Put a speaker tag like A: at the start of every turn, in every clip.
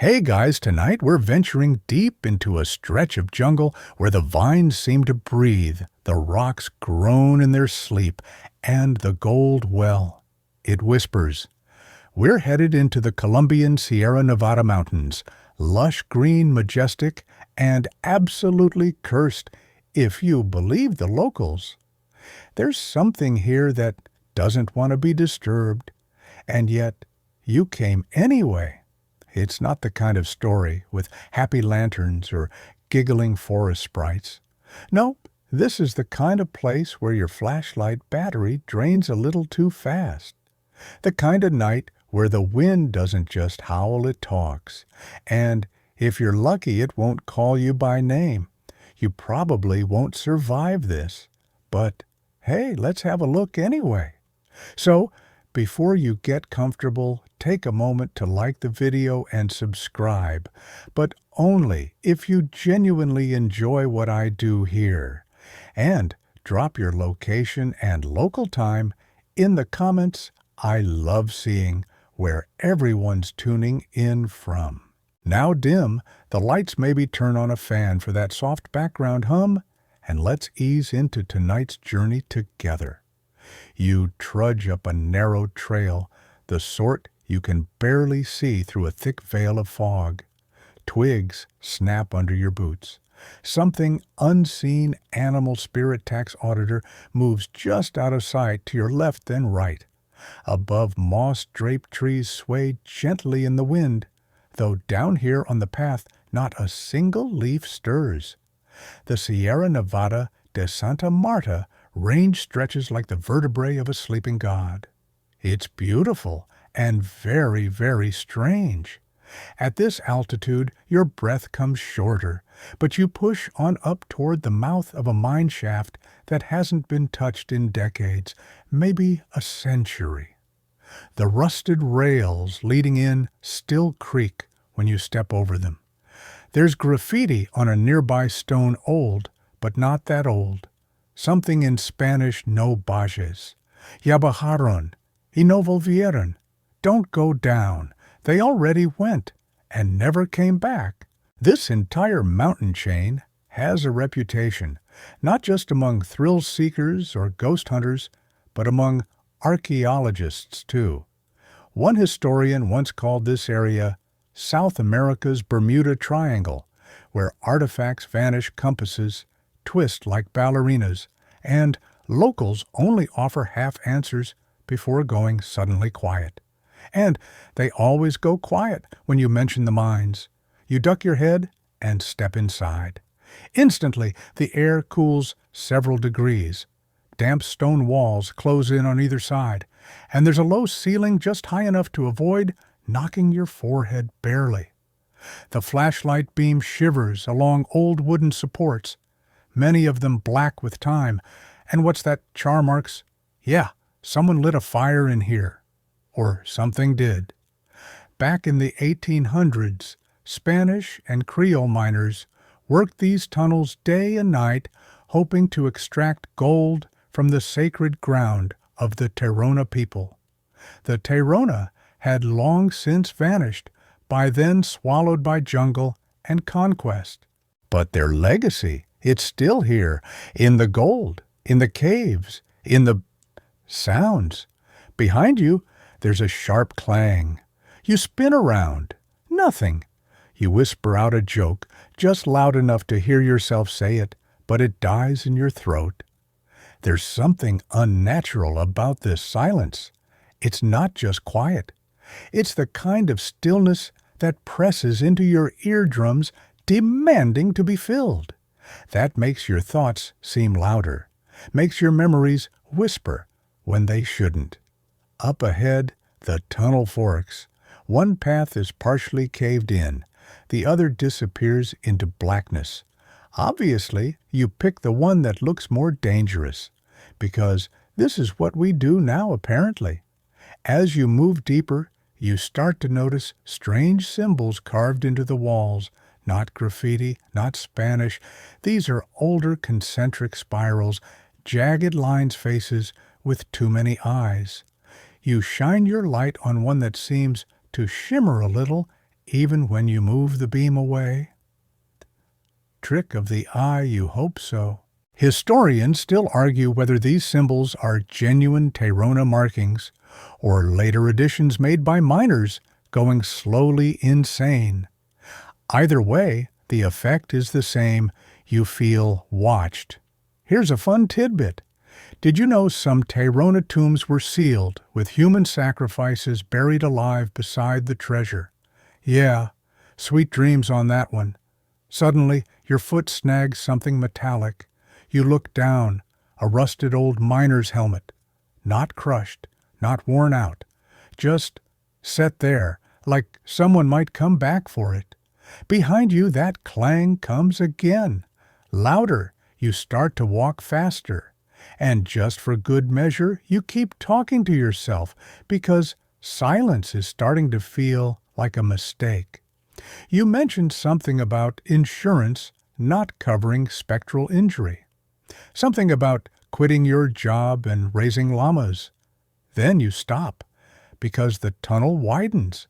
A: Hey guys, tonight we're venturing deep into a stretch of jungle where the vines seem to breathe, the rocks groan in their sleep, and the gold well. It whispers. We're headed into the Colombian Sierra Nevada mountains, lush green, majestic, and absolutely cursed, if you believe the locals. There's something here that doesn't want to be disturbed, and yet you came anyway. It's not the kind of story with happy lanterns or giggling forest sprites. No, this is the kind of place where your flashlight battery drains a little too fast. The kind of night where the wind doesn't just howl, it talks. And if you're lucky, it won't call you by name. You probably won't survive this. But hey, let's have a look anyway. So, before you get comfortable, take a moment to like the video and subscribe, but only if you genuinely enjoy what I do here. And drop your location and local time in the comments. I love seeing where everyone's tuning in from. Now dim, the lights maybe turn on a fan for that soft background hum, and let's ease into tonight's journey together. You trudge up a narrow trail, the sort you can barely see through a thick veil of fog. Twigs snap under your boots. Something unseen animal spirit tax auditor moves just out of sight to your left then right. Above, moss-draped trees sway gently in the wind, though down here on the path not a single leaf stirs. The Sierra Nevada de Santa Marta range stretches like the vertebrae of a sleeping god. It's beautiful and very, very strange. At this altitude, your breath comes shorter, but you push on up toward the mouth of a mine shaft that hasn't been touched in decades, maybe a century. The rusted rails leading in still creak when you step over them. There's graffiti on a nearby stone old, but not that old. Something in Spanish no bajes. Ya bajaron, y no volvieron. Don't go down. They already went and never came back. This entire mountain chain has a reputation, not just among thrill seekers or ghost hunters, but among archaeologists too. One historian once called this area South America's Bermuda Triangle, where artifacts vanish, compasses twist like ballerinas, and locals only offer half answers before going suddenly quiet. And they always go quiet when you mention the mines. You duck your head and step inside. Instantly, the air cools several degrees. Damp stone walls close in on either side, and there's a low ceiling just high enough to avoid knocking your forehead barely. The flashlight beam shivers along old wooden supports, many of them black with time. And what's that char marks? Yeah, someone lit a fire in here. Or something did. Back in the 1800s, Spanish and Creole miners worked these tunnels day and night, hoping to extract gold from the sacred ground of the Tairona people. The Tairona had long since vanished, by then swallowed by jungle and conquest. But their legacy, it's still here, in the gold, in the caves, in the sounds. Behind you, there's a sharp clang. You spin around. Nothing. You whisper out a joke, just loud enough to hear yourself say it, but it dies in your throat. There's something unnatural about this silence. It's not just quiet. It's the kind of stillness that presses into your eardrums, demanding to be filled. That makes your thoughts seem louder, makes your memories whisper when they shouldn't. Up ahead, the tunnel forks. One path is partially caved in. The other disappears into blackness. Obviously, you pick the one that looks more dangerous, because this is what we do now, apparently. As you move deeper, you start to notice strange symbols carved into the walls. Not graffiti, not Spanish. These are older concentric spirals, jagged lines faces with too many eyes. You shine your light on one that seems to shimmer a little even when you move the beam away? Trick of the eye, you hope so. Historians still argue whether these symbols are genuine Tairona markings or later additions made by miners going slowly insane. Either way, the effect is the same. You feel watched. Here's a fun tidbit. Did you know some Tairona tombs were sealed with human sacrifices buried alive beside the treasure? Yeah, sweet dreams on that one. Suddenly, your foot snags something metallic. You look down, a rusted old miner's helmet. Not crushed, not worn out. Just set there, like someone might come back for it. Behind you, that clang comes again. Louder, you start to walk faster. And just for good measure, you keep talking to yourself because silence is starting to feel like a mistake. You mentioned something about insurance not covering spectral injury. Something about quitting your job and raising llamas. Then you stop because the tunnel widens.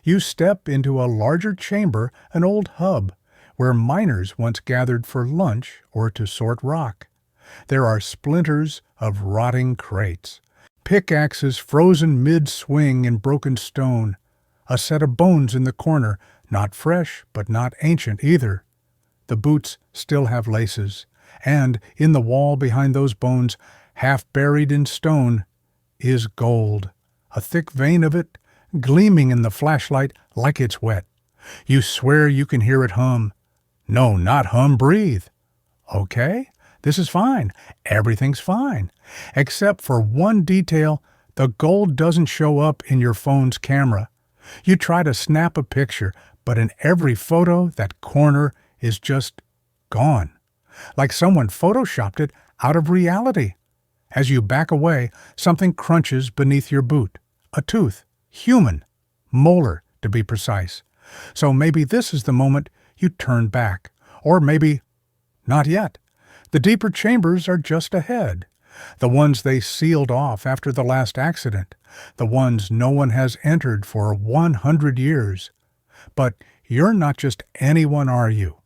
A: You step into a larger chamber, an old hub, where miners once gathered for lunch or to sort rock. There are splinters of rotting crates, pickaxes frozen mid-swing in broken stone, a set of bones in the corner, not fresh but not ancient either. The boots still have laces, and in the wall behind those bones, half buried in stone, is gold, a thick vein of it, gleaming in the flashlight like it's wet. You swear you can hear it hum. No, not hum, breathe. Okay, this is fine. Everything's fine. Except for one detail, the gold doesn't show up in your phone's camera. You try to snap a picture, but in every photo, that corner is just gone. Like someone photoshopped it out of reality. As you back away, something crunches beneath your boot. A tooth. Human. Molar, to be precise. So maybe this is the moment you turn back. Or maybe not yet. The deeper chambers are just ahead. The ones they sealed off after the last accident. The ones no one has entered for 100 years. But you're not just anyone, are you?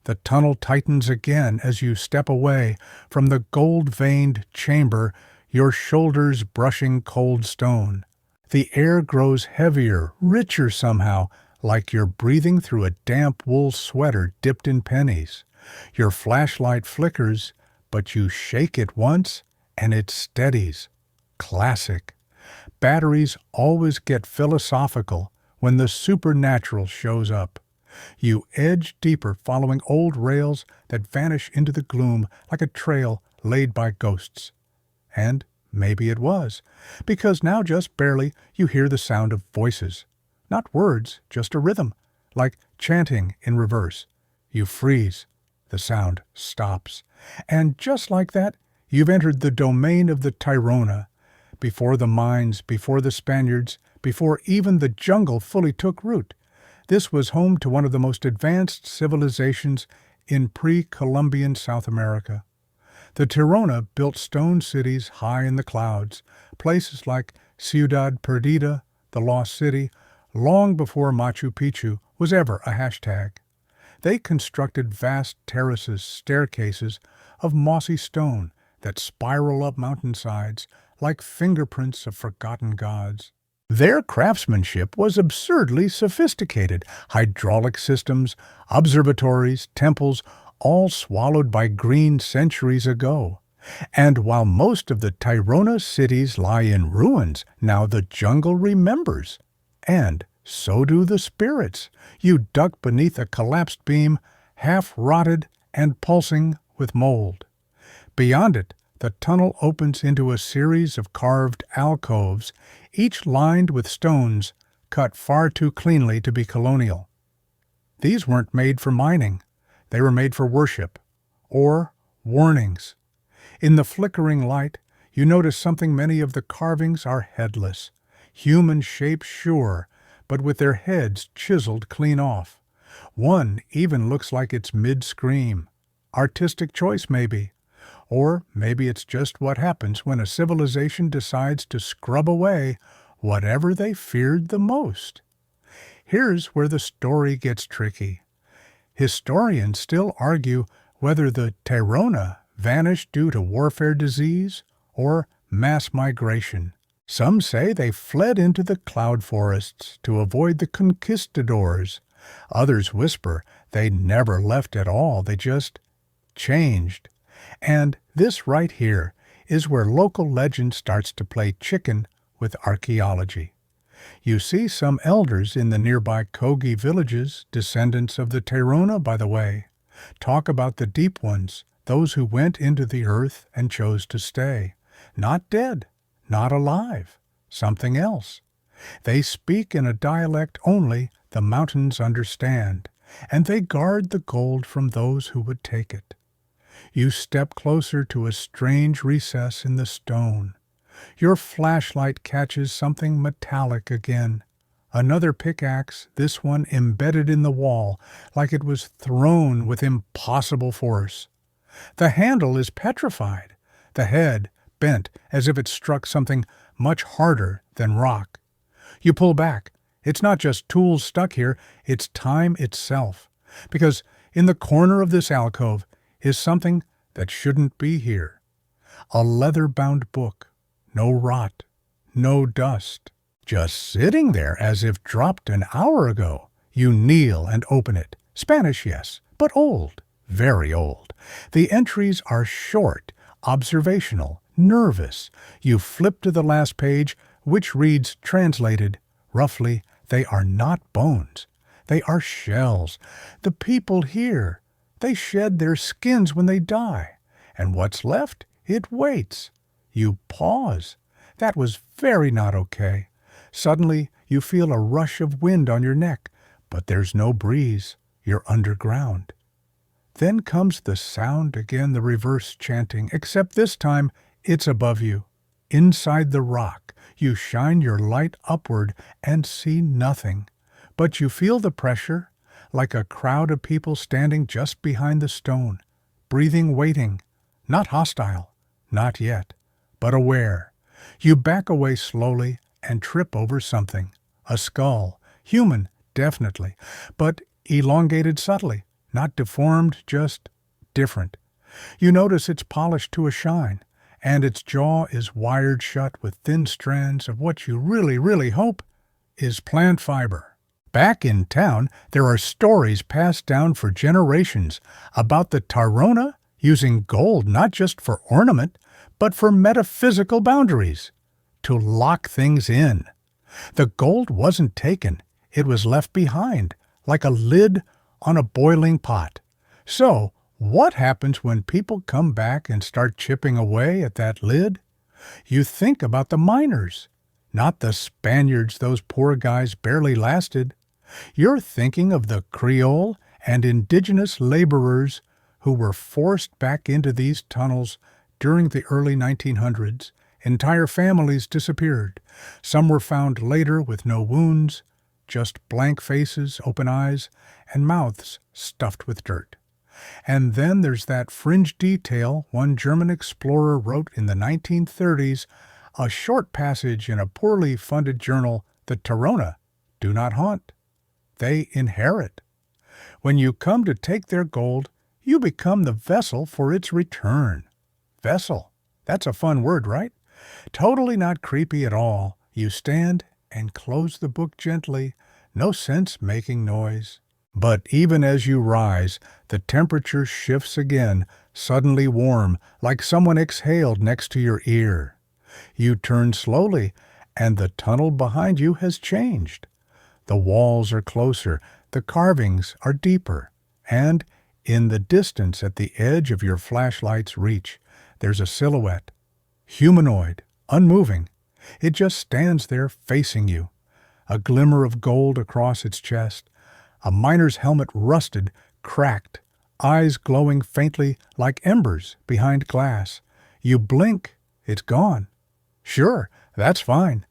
A: The tunnel tightens again as you step away from the gold-veined chamber, your shoulders brushing cold stone. The air grows heavier, richer somehow, like you're breathing through a damp wool sweater dipped in pennies. Your flashlight flickers, but you shake it once, and it steadies. Classic. Batteries always get philosophical when the supernatural shows up. You edge deeper, following old rails that vanish into the gloom like a trail laid by ghosts. And maybe it was, because now just barely you hear the sound of voices. Not words, just a rhythm, like chanting in reverse. You freeze. The sound stops. And just like that, you've entered the domain of the Tairona. Before the mines, before the Spaniards, before even the jungle fully took root. This was home to one of the most advanced civilizations in pre-Columbian South America. The Tairona built stone cities high in the clouds, places like Ciudad Perdida, the Lost City, long before Machu Picchu was ever a hashtag. They constructed vast terraces, staircases of mossy stone that spiral up mountainsides like fingerprints of forgotten gods. Their craftsmanship was absurdly sophisticated. Hydraulic systems, observatories, temples, all swallowed by green centuries ago. And while most of the Tairona cities lie in ruins, now the jungle remembers. And so do the spirits. You duck beneath a collapsed beam, half-rotted and pulsing with mold. Beyond it, the tunnel opens into a series of carved alcoves, each lined with stones cut far too cleanly to be colonial. These weren't made for mining. They were made for worship, or warnings. In the flickering light, you notice something. Many of the carvings are headless, human shape sure, but with their heads chiseled clean off. One even looks like it's mid-scream. Artistic choice, maybe. Or maybe it's just what happens when a civilization decides to scrub away whatever they feared the most. Here's where the story gets tricky. Historians still argue whether the Tairona vanished due to warfare disease or mass migration. Some say they fled into the cloud forests to avoid the conquistadors. Others whisper they never left at all, they just changed. And this right here is where local legend starts to play chicken with archaeology. You see some elders in the nearby Kogi villages, descendants of the Tairona, by the way, talk about the deep ones, those who went into the earth and chose to stay. Not dead, not alive, something else. They speak in a dialect only the mountains understand, and they guard the gold from those who would take it. You step closer to a strange recess in the stone. Your flashlight catches something metallic again. Another pickaxe, this one embedded in the wall, like it was thrown with impossible force. The handle is petrified, the head bent as if it struck something much harder than rock. You pull back. It's not just tools stuck here, it's time itself. Because in the corner of this alcove is something that shouldn't be here. A leather-bound book. No rot. No dust. Just sitting there as if dropped an hour ago. You kneel and open it. Spanish, yes, but old. Very old. The entries are short, observational, nervous. You flip to the last page, which reads, translated, roughly, they are not bones. They are shells. The people here, they shed their skins when they die. And what's left? It waits. You pause. That was very not okay. Suddenly, you feel a rush of wind on your neck, but there's no breeze. You're underground. Then comes the sound again, the reverse chanting, except this time it's above you. Inside the rock, you shine your light upward and see nothing. But you feel the pressure, like a crowd of people standing just behind the stone, breathing, waiting, not hostile, not yet, but aware. You back away slowly and trip over something, a skull, human, definitely, but elongated subtly, not deformed, just different. You notice it's polished to a shine, and its jaw is wired shut with thin strands of what you really hope is plant fiber. Back in town, there are stories passed down for generations about the Tairona using gold not just for ornament, but for metaphysical boundaries, to lock things in. The gold wasn't taken, it was left behind, like a lid on a boiling pot. So, what happens when people come back and start chipping away at that lid? You think about the miners, not the Spaniards those poor guys barely lasted. You're thinking of the Creole and indigenous laborers who were forced back into these tunnels during the early 1900s. Entire families disappeared. Some were found later with no wounds, just blank faces, open eyes, and mouths stuffed with dirt. And then there's that fringe detail one German explorer wrote in the 1930s, a short passage in a poorly funded journal, the Tairona do not haunt. They inherit. When you come to take their gold, you become the vessel for its return. Vessel. That's a fun word, right? Totally not creepy at all. You stand and close the book gently, no sense making noise. But even as you rise, the temperature shifts again, suddenly warm, like someone exhaled next to your ear. You turn slowly, and the tunnel behind you has changed. The walls are closer, the carvings are deeper, and in the distance at the edge of your flashlight's reach, there's a silhouette. Humanoid, unmoving. It just stands there facing you. A glimmer of gold across its chest. A miner's helmet rusted, cracked, eyes glowing faintly like embers behind glass. You blink, it's gone. Sure, that's fine.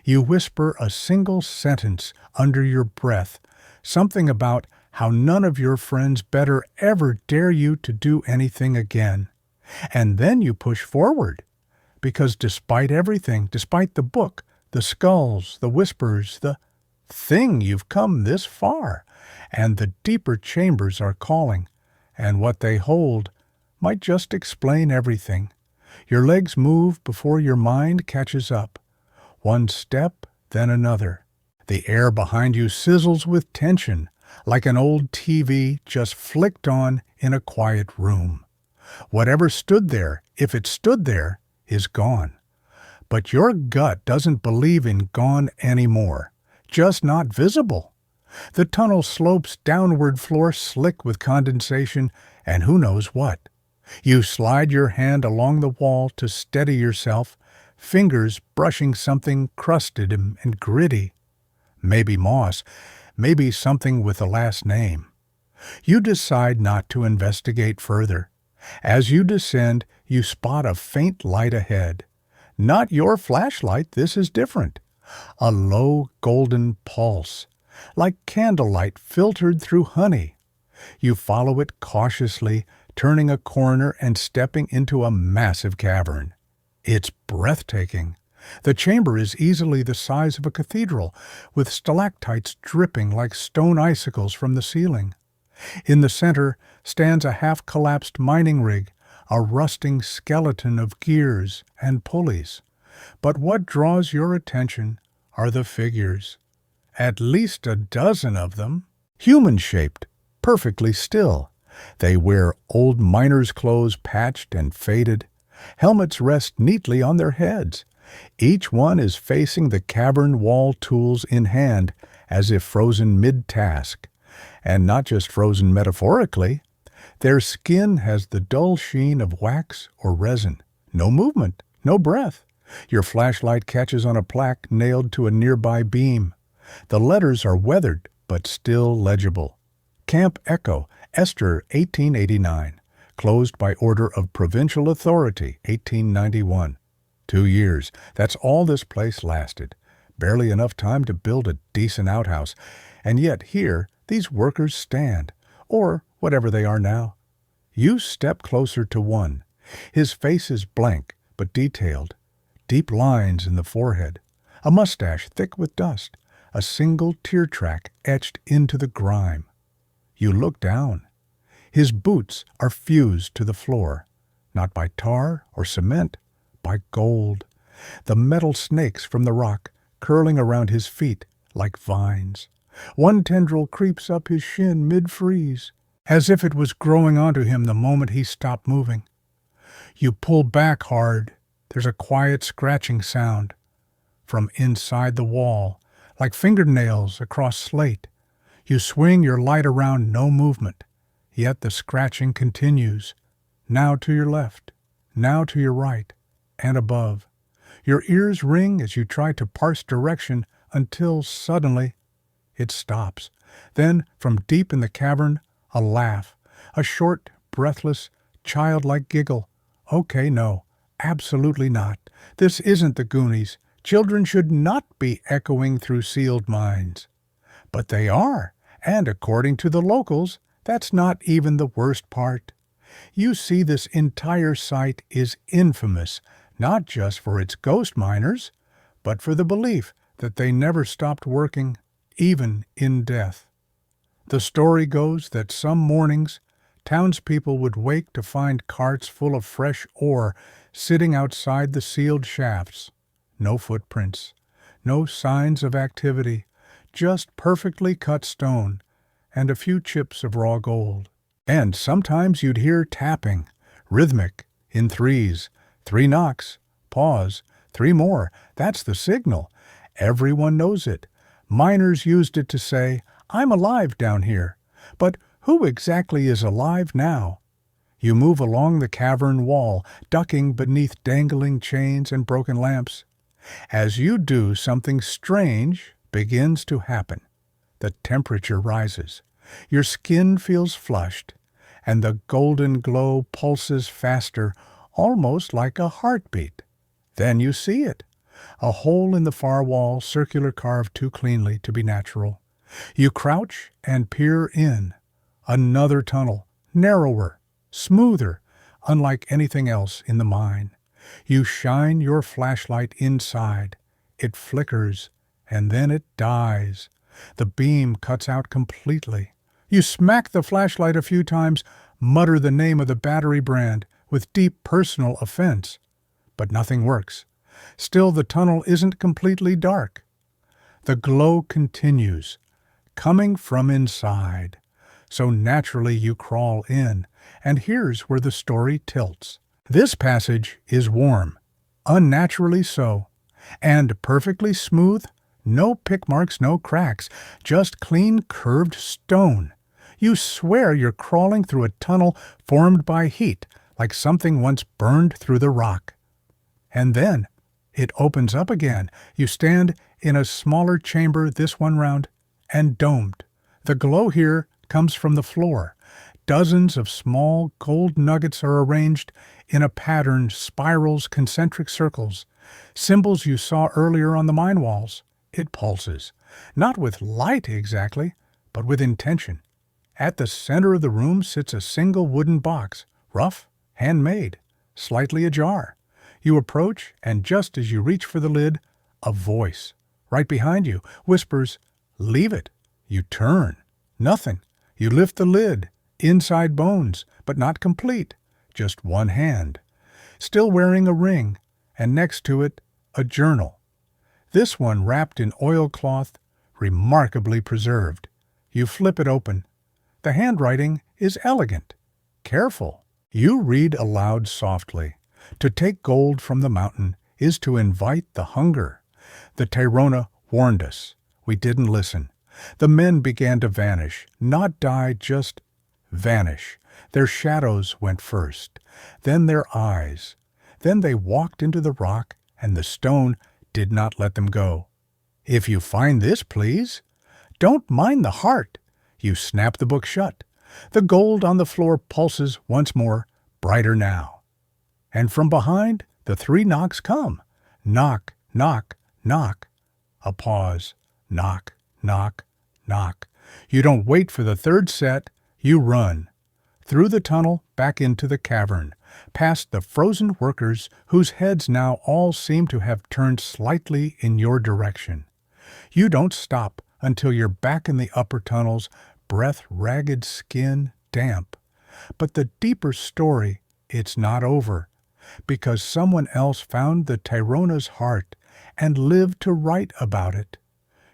A: You whisper a single sentence under your breath, something about how none of your friends better ever dare you to do anything again. And then you push forward, because despite everything, despite the book, the skulls, the whispers, the thing you've come this far, and the deeper chambers are calling, and what they hold might just explain everything. Your legs move before your mind catches up. One step, then another. The air behind you sizzles with tension, like an old TV just flicked on in a quiet room. Whatever stood there, if it stood there, is gone. But your gut doesn't believe in gone anymore, just not visible. The tunnel slopes downward, floor slick with condensation, and who knows what. You slide your hand along the wall to steady yourself, fingers brushing something crusted and gritty. Maybe moss, maybe something with a last name. You decide not to investigate further. As you descend, you spot a faint light ahead. Not your flashlight, this is different. A low golden pulse, like candlelight filtered through honey. You follow it cautiously, turning a corner and stepping into a massive cavern. It's breathtaking. The chamber is easily the size of a cathedral, with stalactites dripping like stone icicles from the ceiling. In the center stands a half-collapsed mining rig, a rusting skeleton of gears and pulleys. But what draws your attention are the figures. At least a dozen of them, human-shaped, perfectly still. They wear old miners' clothes patched and faded. Helmets rest neatly on their heads. Each one is facing the cavern wall, tools in hand, as if frozen mid-task. And not just frozen metaphorically. Their skin has the dull sheen of wax or resin. No movement, no breath. Your flashlight catches on a plaque nailed to a nearby beam. The letters are weathered, but still legible. Camp Echo, Esther, 1889. Closed by order of provincial authority, 1891. 2 years. That's all this place lasted. Barely enough time to build a decent outhouse. And yet here, these workers stand, or whatever they are now. You step closer to one. His face is blank, but detailed. Deep lines in the forehead. A mustache thick with dust. A single tear track etched into the grime. You look down. His boots are fused to the floor, not by tar or cement, by gold. The metal snakes from the rock curling around his feet like vines. One tendril creeps up his shin mid-freeze, as if it was growing onto him the moment he stopped moving. You pull back hard. There's a quiet scratching sound from inside the wall, like fingernails across slate. You swing your light around, no movement. Yet the scratching continues, now to your left, now to your right, and above. Your ears ring as you try to parse direction until suddenly it stops. Then, from deep in the cavern, a laugh, a short, breathless, childlike giggle. Okay, no, absolutely not. This isn't the Goonies. Children should not be echoing through sealed mines. But they are, and according to the locals, that's not even the worst part. You see, this entire site is infamous, not just for its ghost miners, but for the belief that they never stopped working, even in death. The story goes that some mornings, townspeople would wake to find carts full of fresh ore sitting outside the sealed shafts. No footprints, no signs of activity, just perfectly cut stone and a few chips of raw gold. And sometimes you'd hear tapping, rhythmic, in threes, 3 knocks, pause, 3 more. That's the signal. Everyone knows it. Miners used it to say, I'm alive down here. But who exactly is alive now? You move along the cavern wall, ducking beneath dangling chains and broken lamps. As you do, something strange begins to happen. The temperature rises. Your skin feels flushed, and the golden glow pulses faster, almost like a heartbeat. Then you see it. A hole in the far wall, circular, carved too cleanly to be natural. You crouch and peer in. Another tunnel, narrower, smoother, unlike anything else in the mine. You shine your flashlight inside. It flickers, and then it dies. The beam cuts out completely. You smack the flashlight a few times, mutter the name of the battery brand with deep personal offense. But nothing works. Still, the tunnel isn't completely dark. The glow continues, coming from inside. So naturally you crawl in, and here's where the story tilts. This passage is warm, unnaturally so, and perfectly smooth. No pick marks, no cracks, just clean curved stone. You swear you're crawling through a tunnel formed by heat, like something once burned through the rock. And then it opens up again. You stand in a smaller chamber this one round, and domed. The glow here comes from the floor. Dozens of small gold nuggets are arranged in a pattern, spirals, concentric circles, symbols you saw earlier on the mine walls. It pulses, not with light exactly, but with intention. At the center of the room sits a single wooden box, rough, handmade, slightly ajar. You approach, and just as you reach for the lid, a voice, right behind you, whispers, "Leave it." You turn. Nothing. You lift the lid. Inside bones, but not complete. Just one hand. Still wearing a ring, and next to it, a journal. This one wrapped in oilcloth, remarkably preserved. You flip it open. The handwriting is elegant, careful. You read aloud softly. To take gold from the mountain is to invite the hunger. The Tyrona warned us. We didn't listen. The men began to vanish, not die, just vanish. Their shadows went first, then their eyes. Then they walked into the rock, and the stone did not let them go. "If you find this, please. Don't mind the heart." You snap the book shut. The gold on the floor pulses once more, brighter now. And from behind, the three knocks come. Knock, knock, knock. A pause. Knock, knock, knock. You don't wait for the third set. You run. Through the tunnel, back into the cavern, past the frozen workers whose heads now all seem to have turned slightly in your direction. You don't stop until you're back in the upper tunnels, breath ragged, skin damp. But the deeper story, it's not over, because someone else found the Tyrona's heart and lived to write about it.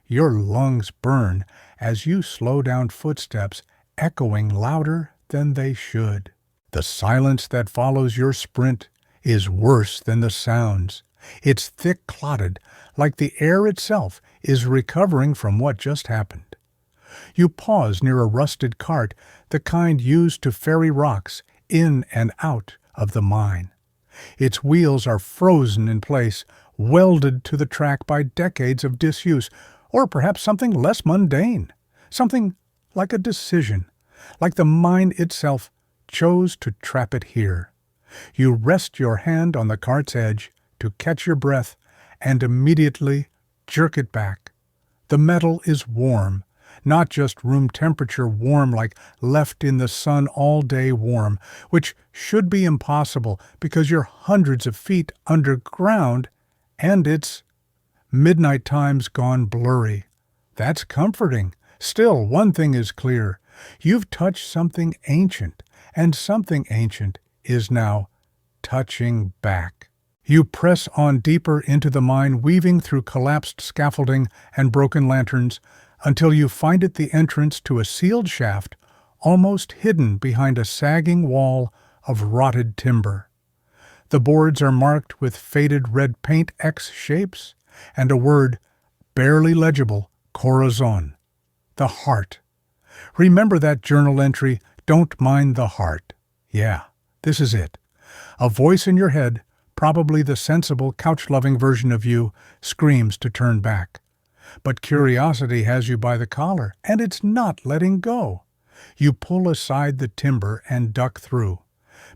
A: Your lungs burn as you slow down, footsteps echoing louder than they should. The silence that follows your sprint is worse than the sounds. It's thick clotted, like the air itself is recovering from what just happened. You pause near a rusted cart, the kind used to ferry rocks in and out of the mine. Its wheels are frozen in place, welded to the track by decades of disuse, or perhaps something less mundane, something like a decision, like the mine itself chose to trap it here. You rest your hand on the cart's edge to catch your breath and immediately jerk it back. The metal is warm, not just room temperature warm like left in the sun all day warm, which should be impossible because you're hundreds of feet underground and it's midnight time's gone blurry. That's comforting. Still, one thing is clear. You've touched something ancient, and something ancient is now touching back. You press on deeper into the mine, weaving through collapsed scaffolding and broken lanterns, until you find it the entrance to a sealed shaft, almost hidden behind a sagging wall of rotted timber. The boards are marked with faded red paint X shapes, and a word, barely legible, corazon, the heart. Remember that journal entry, "Don't mind the heart." Yeah, this is it. A voice in your head, probably the sensible, couch-loving version of you, screams to turn back. But curiosity has you by the collar, and it's not letting go. You pull aside the timber and duck through.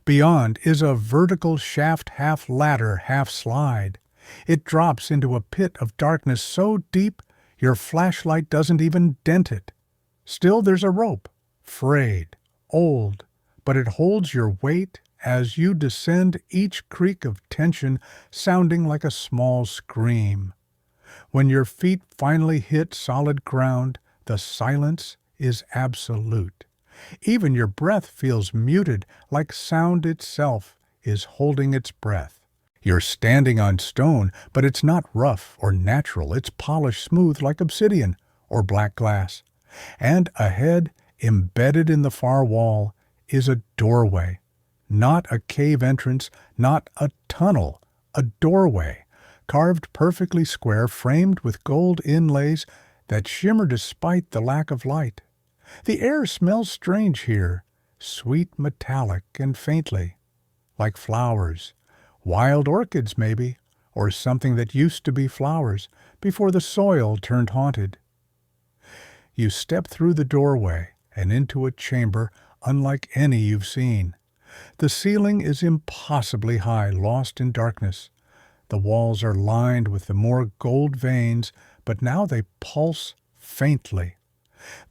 A: Beyond is a vertical shaft, half ladder, half slide. It drops into a pit of darkness so deep your flashlight doesn't even dent it. Still there's a rope, frayed, old, but it holds your weight as you descend, each creak of tension sounding like a small scream. When your feet finally hit solid ground, the silence is absolute. Even your breath feels muted, like sound itself is holding its breath. You're standing on stone, but it's not rough or natural. It's polished smooth like obsidian or black glass. And ahead, embedded in the far wall, is a doorway. Not a cave entrance, not a tunnel, a doorway, carved perfectly square, framed with gold inlays that shimmer despite the lack of light. The air smells strange here, sweet metallic and faintly, like flowers, wild orchids maybe, or something that used to be flowers before the soil turned haunted. You step through the doorway and into a chamber unlike any you've seen. The ceiling is impossibly high, lost in darkness. The walls are lined with the more gold veins, but now they pulse faintly.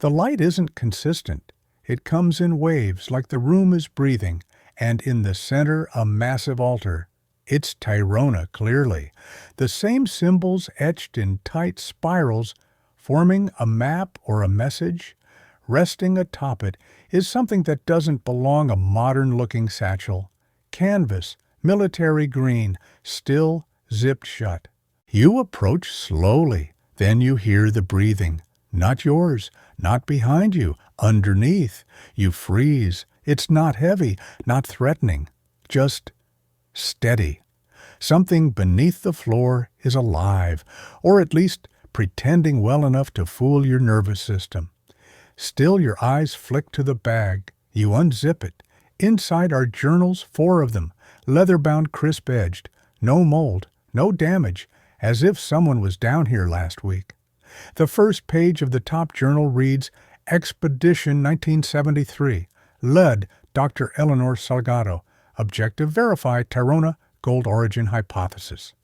A: The light isn't consistent. It comes in waves like the room is breathing, and in the center a massive altar. It's Tyrona, clearly. The same symbols etched in tight spirals, forming a map or a message. Resting atop it is something that doesn't belong, a modern-looking satchel. Canvas, military green, still zipped shut. You approach slowly, then you hear the breathing. Not yours, not behind you, underneath. You freeze. It's not heavy, not threatening, just steady. Something beneath the floor is alive, or at least pretending well enough to fool your nervous system. Still, your eyes flick to the bag. You unzip it. Inside are journals, 4 of them, leather-bound, crisp-edged. No mold, no damage, as if someone was down here last week. The first page of the top journal reads, Expedition 1973, led Dr. Eleanor Salgado, objective verify Tyrona gold origin hypothesis.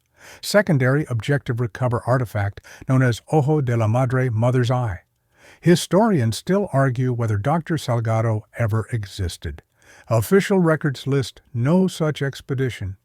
A: Secondary objective recover artifact known as Ojo de la Madre, Mother's Eye. Historians still argue whether Dr. Salgado ever existed. Official records list no such expedition,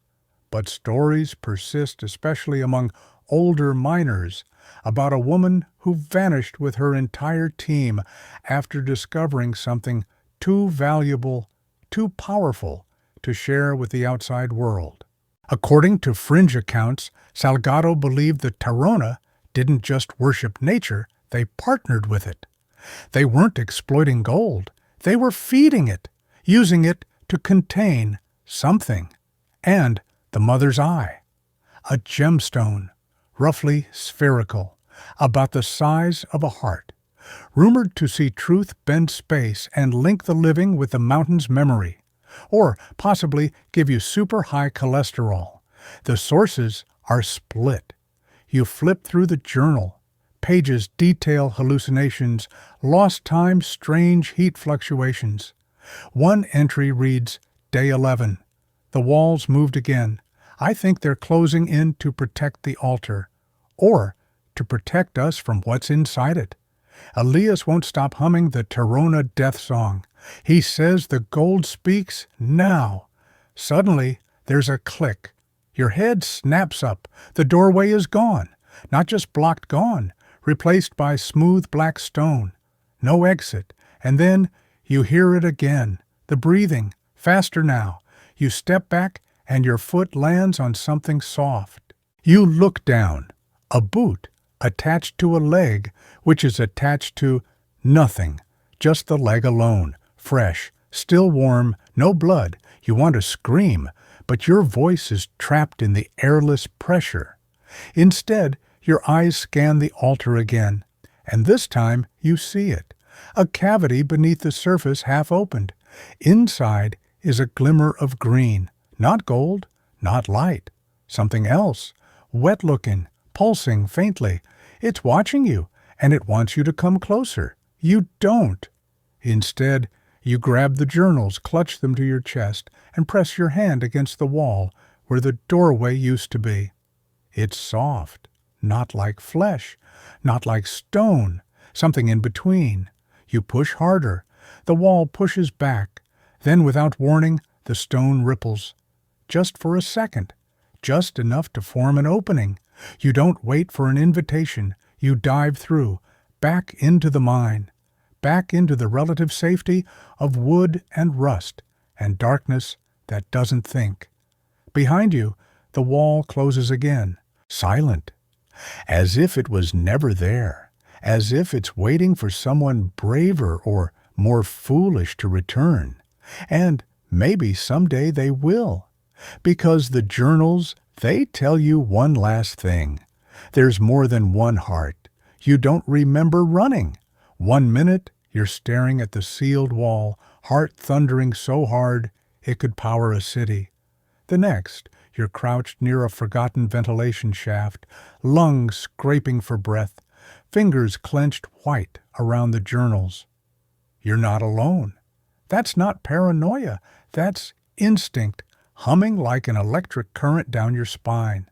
A: but stories persist, especially among older miners, about a woman who vanished with her entire team after discovering something too valuable, too powerful to share with the outside world. According to fringe accounts, Salgado believed that Tyrona didn't just worship nature, they partnered with it. They weren't exploiting gold, they were feeding it, using it to contain something. And the Mother's Eye, a gemstone, roughly spherical, about the size of a heart, rumored to see truth bend space and link the living with the mountain's memory, or possibly give you super high cholesterol. The sources are split. You flip through the journal. Pages detail hallucinations, lost time, strange heat fluctuations. One entry reads, Day 11. The walls moved again. I think they're closing in to protect the altar, or to protect us from what's inside it. Elias won't stop humming the Tyrona death song. He says the gold speaks now. Suddenly, there's a click. Your head snaps up. The doorway is gone. Not just blocked, gone. Replaced by smooth black stone. No exit. And then you hear it again. The breathing. Faster now. You step back and your foot lands on something soft. You look down. A boot attached to a leg, which is attached to nothing. Just the leg alone. Fresh. Still warm. No blood. You want to scream, but your voice is trapped in the airless pressure. Instead, your eyes scan the altar again, and this time you see it. A cavity beneath the surface half opened. Inside is a glimmer of green. Not gold, not light. Something else. Wet-looking, pulsing faintly. It's watching you, and it wants you to come closer. You don't. Instead, you grab the journals, clutch them to your chest, and press your hand against the wall where the doorway used to be. It's soft, not like flesh, not like stone, something in between. You push harder. The wall pushes back. Then, without warning, the stone ripples. Just for a second. Just enough to form an opening. You don't wait for an invitation. You dive through, back into the mine, back into the relative safety of wood and rust and darkness that doesn't think. Behind you, the wall closes again, silent, as if it was never there, as if it's waiting for someone braver or more foolish to return. And maybe someday they will, because the journals, they tell you one last thing. There's more than one heart. You don't remember running. 1 minute, you're staring at the sealed wall, heart thundering so hard it could power a city. The next, you're crouched near a forgotten ventilation shaft, lungs scraping for breath, fingers clenched white around the journals. You're not alone. That's not paranoia. That's instinct, humming like an electric current down your spine.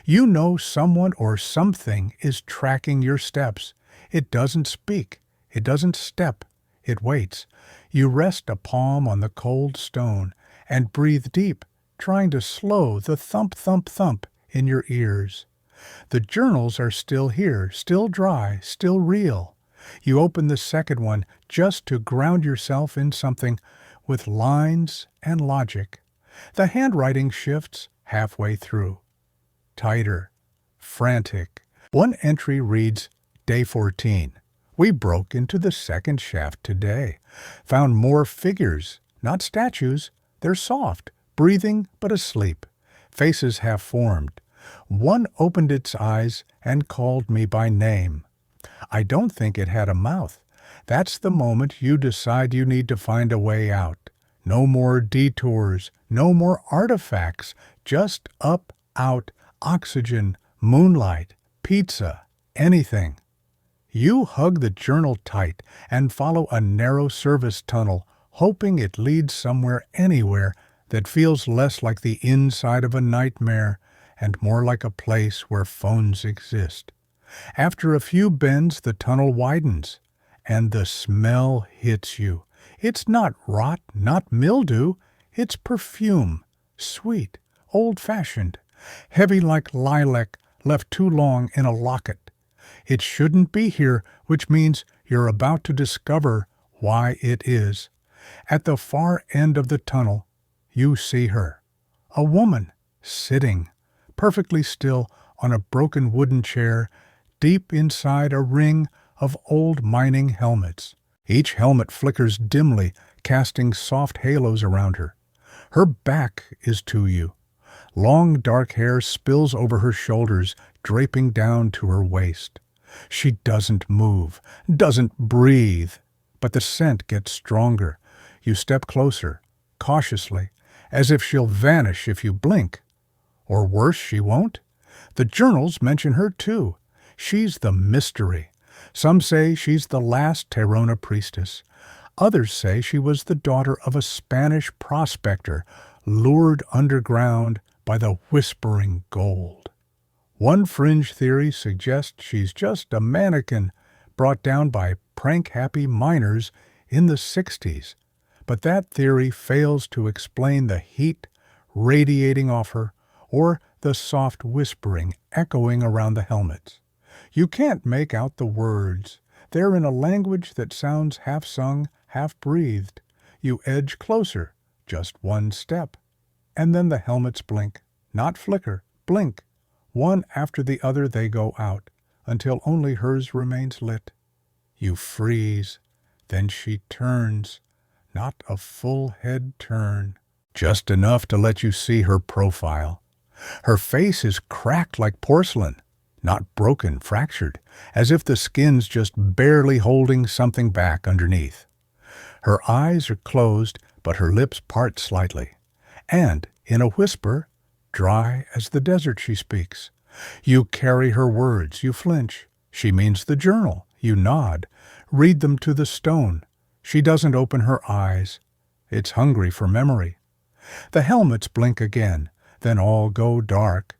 A: You know someone or something is tracking your steps. It doesn't speak. It doesn't step. It waits. You rest a palm on the cold stone and breathe deep, trying to slow the thump, thump, thump in your ears. The journals are still here, still dry, still real. You open the second one just to ground yourself in something with lines and logic. The handwriting shifts halfway through. Tighter, frantic. One entry reads, Day 14. We broke into the second shaft today. Found more figures, not statues. They're soft, breathing but asleep. Faces half formed. One opened its eyes and called me by name. I don't think it had a mouth. That's the moment you decide you need to find a way out. No more detours, no more artifacts, just up, out, oxygen, moonlight, pizza, anything. You hug the journal tight and follow a narrow service tunnel, hoping it leads somewhere, anywhere, that feels less like the inside of a nightmare and more like a place where phones exist. After a few bends, the tunnel widens, and the smell hits you. It's not rot, not mildew. It's perfume, sweet, old-fashioned, heavy like lilac left too long in a locket. It shouldn't be here, which means you're about to discover why it is. At the far end of the tunnel, you see her, a woman, sitting, perfectly still on a broken wooden chair, deep inside a ring of old mining helmets. Each helmet flickers dimly, casting soft halos around her. Her back is to you. Long dark hair spills over her shoulders, draping down to her waist. She doesn't move, doesn't breathe, but the scent gets stronger. You step closer, cautiously, as if she'll vanish if you blink. Or worse, she won't. The journals mention her too. She's the mystery. Some say she's the last Terona priestess. Others say she was the daughter of a Spanish prospector, lured underground by the whispering gold. One fringe theory suggests she's just a mannequin brought down by prank-happy miners in the 60s. But that theory fails to explain the heat radiating off her or the soft whispering echoing around the helmets. You can't make out the words. They're in a language that sounds half-sung, half-breathed. You edge closer, just one step. And then the helmets blink. Not flicker, blink. One after the other they go out, until only hers remains lit. You freeze. Then she turns. Not a full head turn. Just enough to let you see her profile. Her face is cracked like porcelain. Not broken, fractured, as if the skin's just barely holding something back underneath. Her eyes are closed, but her lips part slightly. And, in a whisper, dry as the desert she speaks. You carry her words, you flinch. She means the journal. You nod. Read them to the stone. She doesn't open her eyes. It's hungry for memory. The helmets blink again, then all go dark.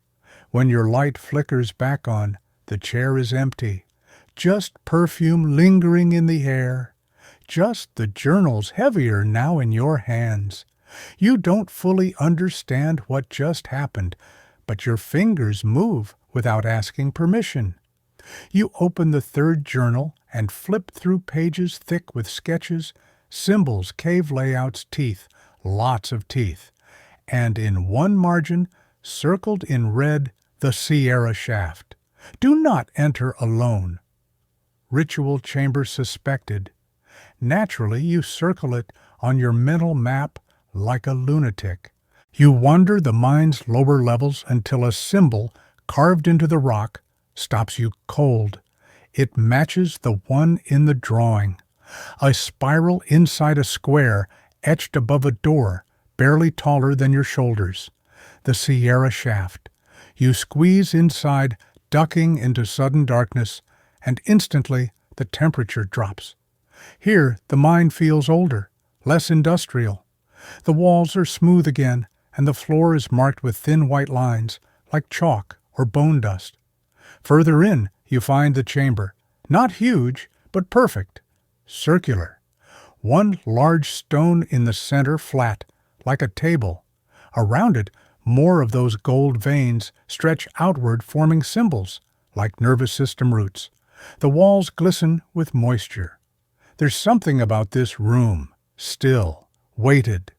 A: When your light flickers back on, the chair is empty. Just perfume lingering in the air. Just the journals heavier now in your hands. You don't fully understand what just happened, but your fingers move without asking permission. You open the third journal and flip through pages thick with sketches, symbols, cave layouts, teeth, lots of teeth, and in one margin, circled in red, the Sierra shaft. Do not enter alone. Ritual chamber suspected. Naturally, you circle it on your mental map like a lunatic. You wander the mind's lower levels until a symbol carved into the rock stops you cold. It matches the one in the drawing. A spiral inside a square etched above a door, barely taller than your shoulders. The Sierra shaft. You squeeze inside, ducking into sudden darkness, and instantly the temperature drops. Here, the mind feels older, less industrial. The walls are smooth again, and the floor is marked with thin white lines, like chalk or bone dust. Further in, you find the chamber. Not huge, but perfect. Circular. One large stone in the center flat, like a table. Around it, more of those gold veins stretch outward, forming symbols, like nervous system roots. The walls glisten with moisture. There's something about this room, still, weighted,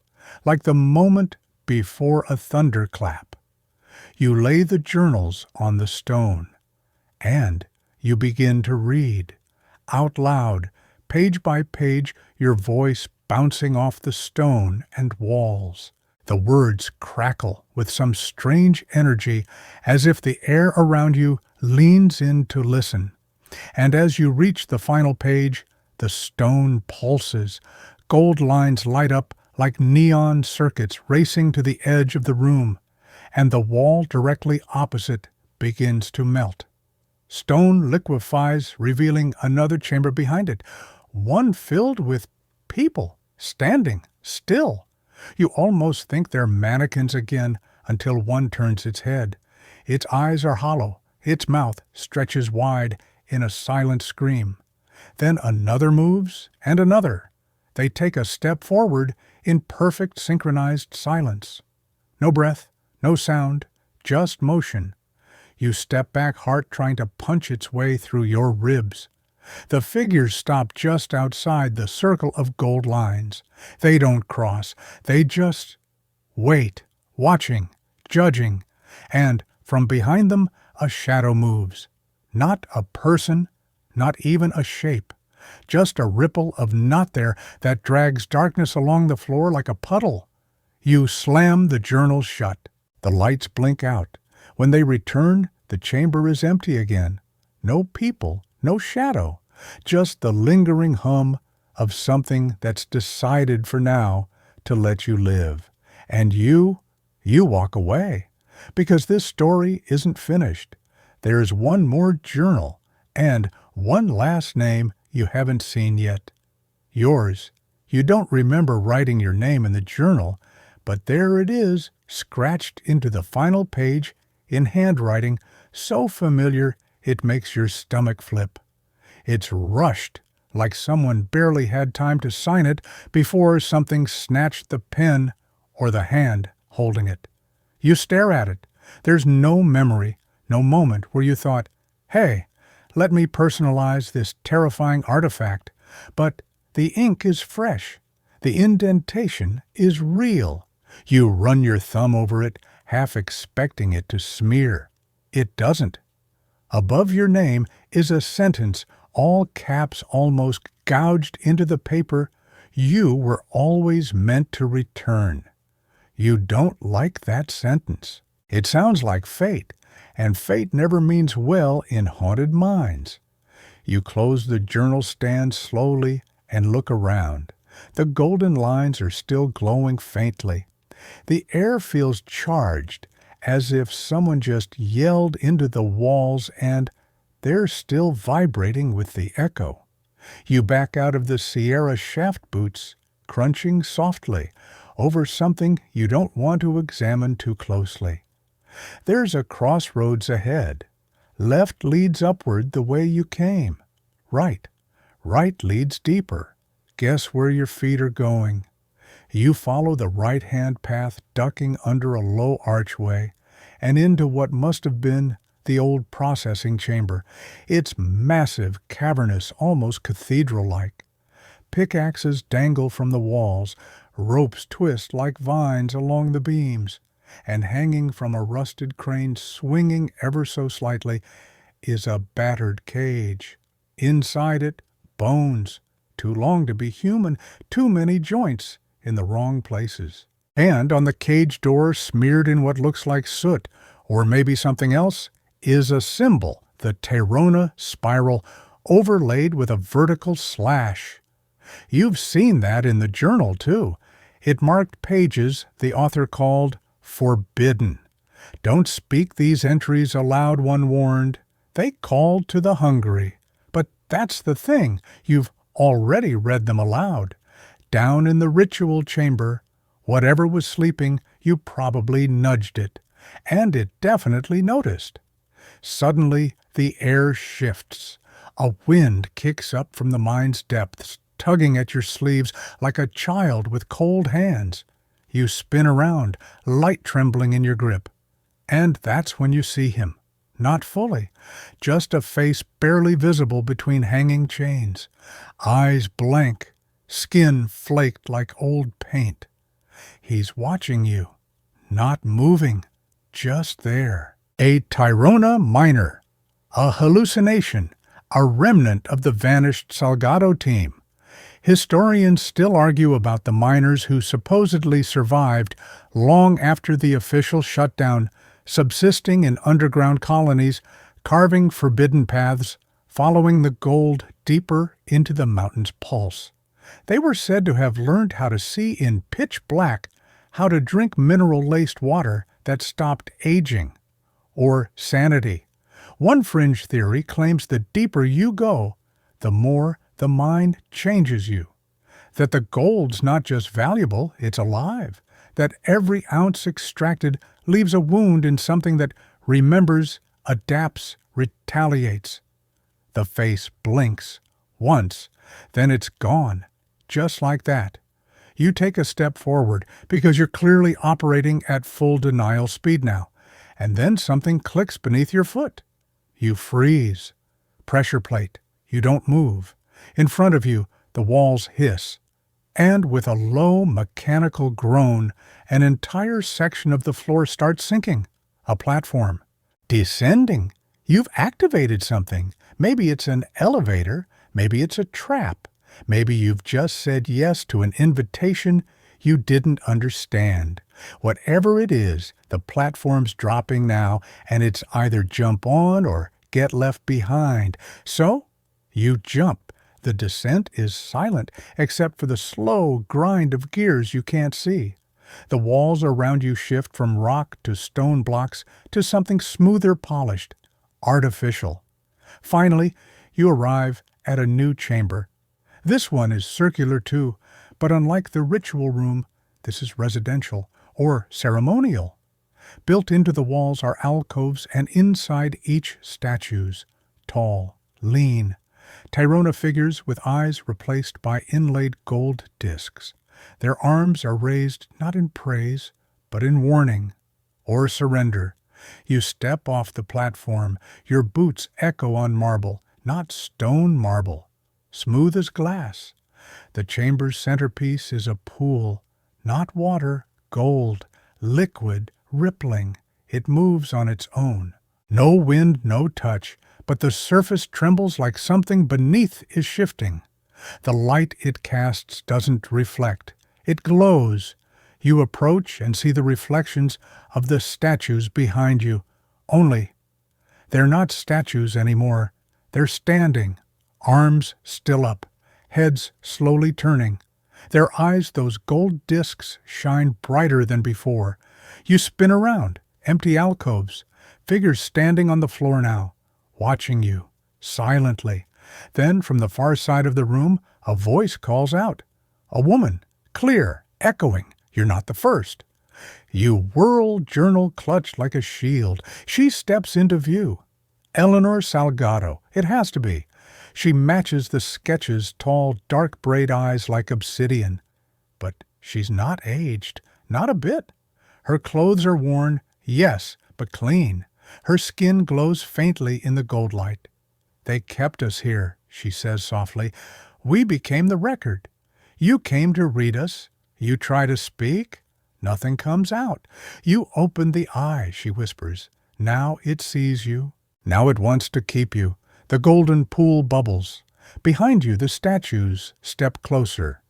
A: like the moment before a thunderclap. You lay the journals on the stone, and you begin to read, out loud, page by page, your voice bouncing off the stone and walls. The words crackle with some strange energy, as if the air around you leans in to listen. And as you reach the final page, the stone pulses. Gold lines light up like neon circuits racing to the edge of the room, and the wall directly opposite begins to melt. Stone liquefies, revealing another chamber behind it, one filled with people, standing still. You almost think they're mannequins again until one turns its head. Its eyes are hollow, its mouth stretches wide in a silent scream. Then another moves, and another. They take a step forward in perfect synchronized silence. No breath, no sound, just motion. You step back, heart trying to punch its way through your ribs. The figures stop just outside the circle of gold lines. They don't cross. They just wait, watching, judging, and from behind them a shadow moves. Not a person, not even a shape. Just a ripple of not there that drags darkness along the floor like a puddle. You slam the journal shut. The lights blink out. When they return, the chamber is empty again. No people, no shadow, just the lingering hum of something that's decided for now to let you live. And you walk away, because this story isn't finished. There's one more journal, and one last name you haven't seen yet. Yours. You don't remember writing your name in the journal, but there it is, scratched into the final page in handwriting so familiar it makes your stomach flip. It's rushed, like someone barely had time to sign it before something snatched the pen or the hand holding it. You stare at it. There's no memory, no moment where you thought, hey, let me personalize this terrifying artifact. But the ink is fresh. The indentation is real. You run your thumb over it, half expecting it to smear. It doesn't. Above your name is a sentence, all caps almost gouged into the paper. You were always meant to return. You don't like that sentence. It sounds like fate, and fate never means well in haunted minds. You close the journal stand slowly and look around. The golden lines are still glowing faintly. The air feels charged, as if someone just yelled into the walls, and they're still vibrating with the echo. You back out of the Sierra shaft boots, crunching softly over something you don't want to examine too closely. There's a crossroads ahead. Left leads upward the way you came. Right leads deeper. Guess where your feet are going. You follow the right-hand path, ducking under a low archway, and into what must have been the old processing chamber. It's massive, cavernous, almost cathedral-like. Pickaxes dangle from the walls, ropes twist like vines along the beams, and hanging from a rusted crane swinging ever so slightly is a battered cage. Inside it, bones, too long to be human, too many joints in the wrong places. And on the cage door, smeared in what looks like soot, or maybe something else, is a symbol, the Terona spiral, overlaid with a vertical slash. You've seen that in the journal, too. It marked pages the author called forbidden. Don't speak these entries aloud, one warned. They called to the hungry. But that's the thing, you've already read them aloud. Down in the ritual chamber, whatever was sleeping, you probably nudged it. And it definitely noticed. Suddenly, the air shifts. A wind kicks up from the mind's depths, tugging at your sleeves like a child with cold hands. You spin around, light trembling in your grip. And that's when you see him. Not fully, just a face barely visible between hanging chains. Eyes blank, skin flaked like old paint. He's watching you, not moving, just there. A Terona minor, a hallucination, a remnant of the vanished Salgado team. Historians still argue about the miners who supposedly survived long after the official shutdown, subsisting in underground colonies, carving forbidden paths, following the gold deeper into the mountain's pulse. They were said to have learned how to see in pitch black, how to drink mineral-laced water that stopped aging, or sanity. One fringe theory claims the deeper you go, the more the mind changes you. That the gold's not just valuable, it's alive. That every ounce extracted leaves a wound in something that remembers, adapts, retaliates. The face blinks once, then it's gone, just like that. You take a step forward because you're clearly operating at full denial speed now, and then something clicks beneath your foot. You freeze. Pressure plate. You don't move. In front of you, the walls hiss. And with a low mechanical groan, an entire section of the floor starts sinking. A platform. Descending. You've activated something. Maybe it's an elevator. Maybe it's a trap. Maybe you've just said yes to an invitation you didn't understand. Whatever it is, the platform's dropping now, and it's either jump on or get left behind. So, you jump. The descent is silent, except for the slow grind of gears you can't see. The walls around you shift from rock to stone blocks to something smoother polished, artificial. Finally, you arrive at a new chamber. This one is circular too, but unlike the ritual room, this is residential or ceremonial. Built into the walls are alcoves, and inside each statues, tall, lean, Terona figures with eyes replaced by inlaid gold discs. Their arms are raised not in praise, but in warning or surrender. You step off the platform, your boots echo on marble, not stone marble, smooth as glass. The chamber's centerpiece is a pool, not water, gold, liquid, rippling. It moves on its own. No wind, no touch, but the surface trembles like something beneath is shifting. The light it casts doesn't reflect. It glows. You approach and see the reflections of the statues behind you. Only, they're not statues anymore. They're standing, arms still up, heads slowly turning. Their eyes, those gold discs, shine brighter than before. You spin around, empty alcoves, figures standing on the floor now, watching you, silently. Then, from the far side of the room, a voice calls out. A woman, clear, echoing, "You're not the first." You whirl, journal clutched like a shield. She steps into view. Eleanor Salgado, it has to be. She matches the sketch's tall, dark braid eyes like obsidian. But she's not aged, not a bit. Her clothes are worn, yes, but clean. Her skin glows faintly in the gold light. "They kept us here," she says softly. "We became the record. You came to read us. You try to speak. Nothing comes out. You open the eye," she whispers. "Now it sees you. Now it wants to keep you." The golden pool bubbles. Behind you the statues step closer.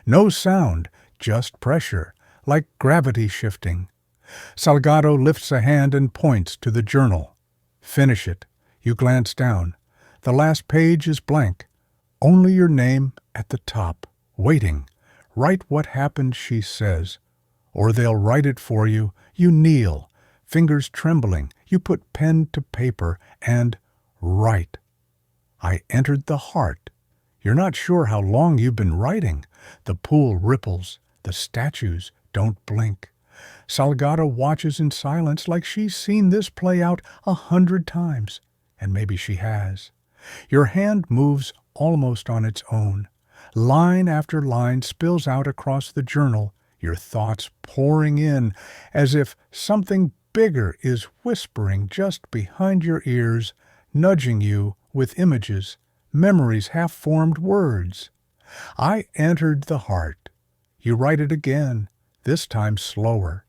A: No sound, just pressure, like gravity shifting. Salgado lifts a hand and points to the journal. "Finish it." You glance down. The last page is blank. Only your name at the top, waiting. "Write what happened," she says. "Or they'll write it for you." You kneel, fingers trembling. You put pen to paper and write. "I entered the heart." You're not sure how long you've been writing. The pool ripples. The statues don't blink. Salgado watches in silence like she's seen this play out 100 times. And maybe she has. Your hand moves almost on its own. Line after line spills out across the journal, your thoughts pouring in as if something bigger is whispering just behind your ears, nudging you with images, memories, half-formed words. "I entered the heart." You write it again, this time slower.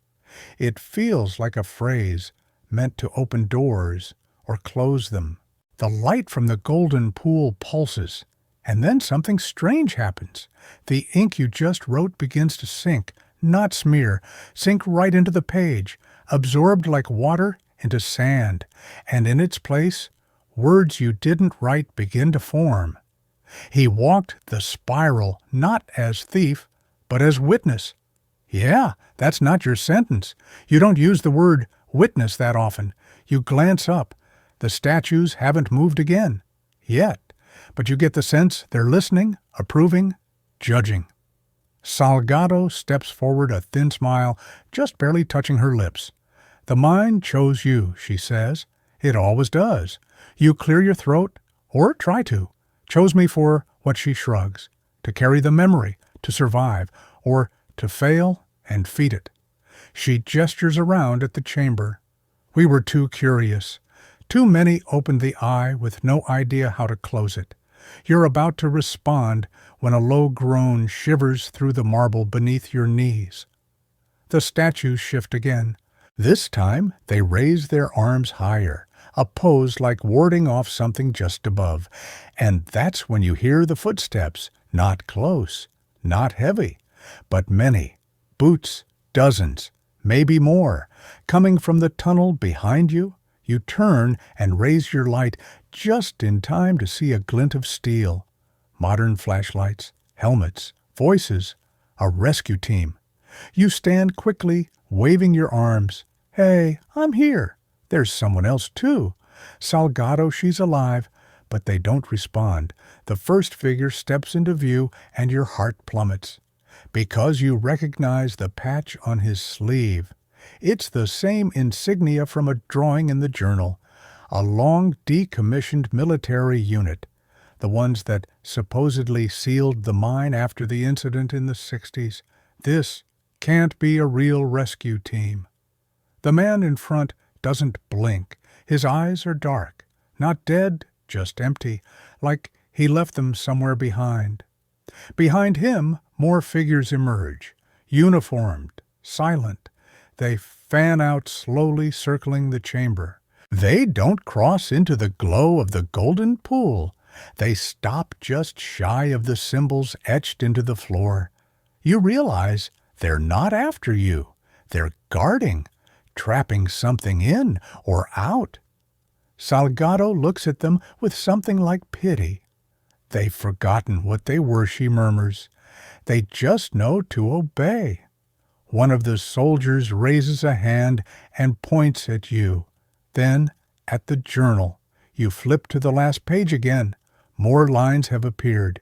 A: It feels like a phrase meant to open doors or close them. The light from the golden pool pulses, and then something strange happens. The ink you just wrote begins to sink, not smear, sink right into the page, absorbed like water into sand, and in its place, words you didn't write begin to form. "He walked the spiral not as thief, but as witness." Yeah, that's not your sentence. You don't use the word witness that often. You glance up. The statues haven't moved again. Yet. But you get the sense they're listening, approving, judging. Salgado steps forward, a thin smile just barely touching her lips. "The mind chose you," she says. "It always does. You clear your throat, or try to. Chose me for," what she shrugs, "to carry the memory, to survive, or to fail and feed it." She gestures around at the chamber. "We were too curious. Too many opened the eye with no idea how to close it. You're about to respond when a low groan shivers through the marble beneath your knees." The statues shift again. This time they raise their arms higher, a pose like warding off something just above. And that's when you hear the footsteps, not close, not heavy, but many. Boots, dozens, maybe more, coming from the tunnel behind you. You turn and raise your light just in time to see a glint of steel. Modern flashlights, helmets, voices, a rescue team. You stand quickly, waving your arms. "Hey, I'm here. There's someone else too." Salgado, she's alive, but they don't respond. The first figure steps into view and your heart plummets. Because you recognize the patch on his sleeve. It's the same insignia from a drawing in the journal. A long decommissioned military unit. The ones that supposedly sealed the mine after the incident in the 60s. This can't be a real rescue team. The man in front doesn't blink. His eyes are dark. Not dead, just empty, like he left them somewhere behind. Behind him, more figures emerge. Uniformed, silent. They fan out slowly, circling the chamber. They don't cross into the glow of the golden pool. They stop just shy of the symbols etched into the floor. You realize they're not after you. They're guarding, trapping something in or out. Salgado looks at them with something like pity. "They've forgotten what they were," she murmurs. "They just know to obey." One of the soldiers raises a hand and points at you. Then, at the journal, you flip to the last page again. More lines have appeared.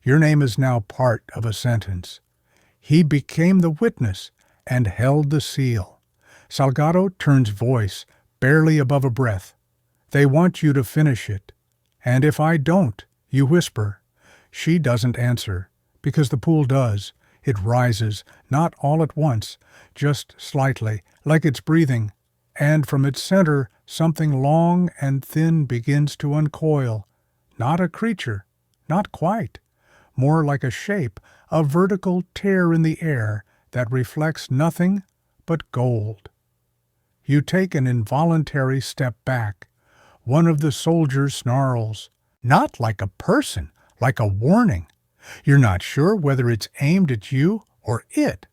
A: Your name is now part of a sentence. "He became the witness and held the seal." Salgado turns voice, barely above a breath. "They want you to finish it. And if I don't," you whisper. She doesn't answer, because the pool does. It rises, not all at once, just slightly, like it's breathing. and from its center something long and thin begins to uncoil. Not a creature, not quite. More like a shape, a vertical tear in the air that reflects nothing but gold. You take an involuntary step back. One of the soldiers snarls, not like a person, like a warning. You're not sure whether it's aimed at you or it.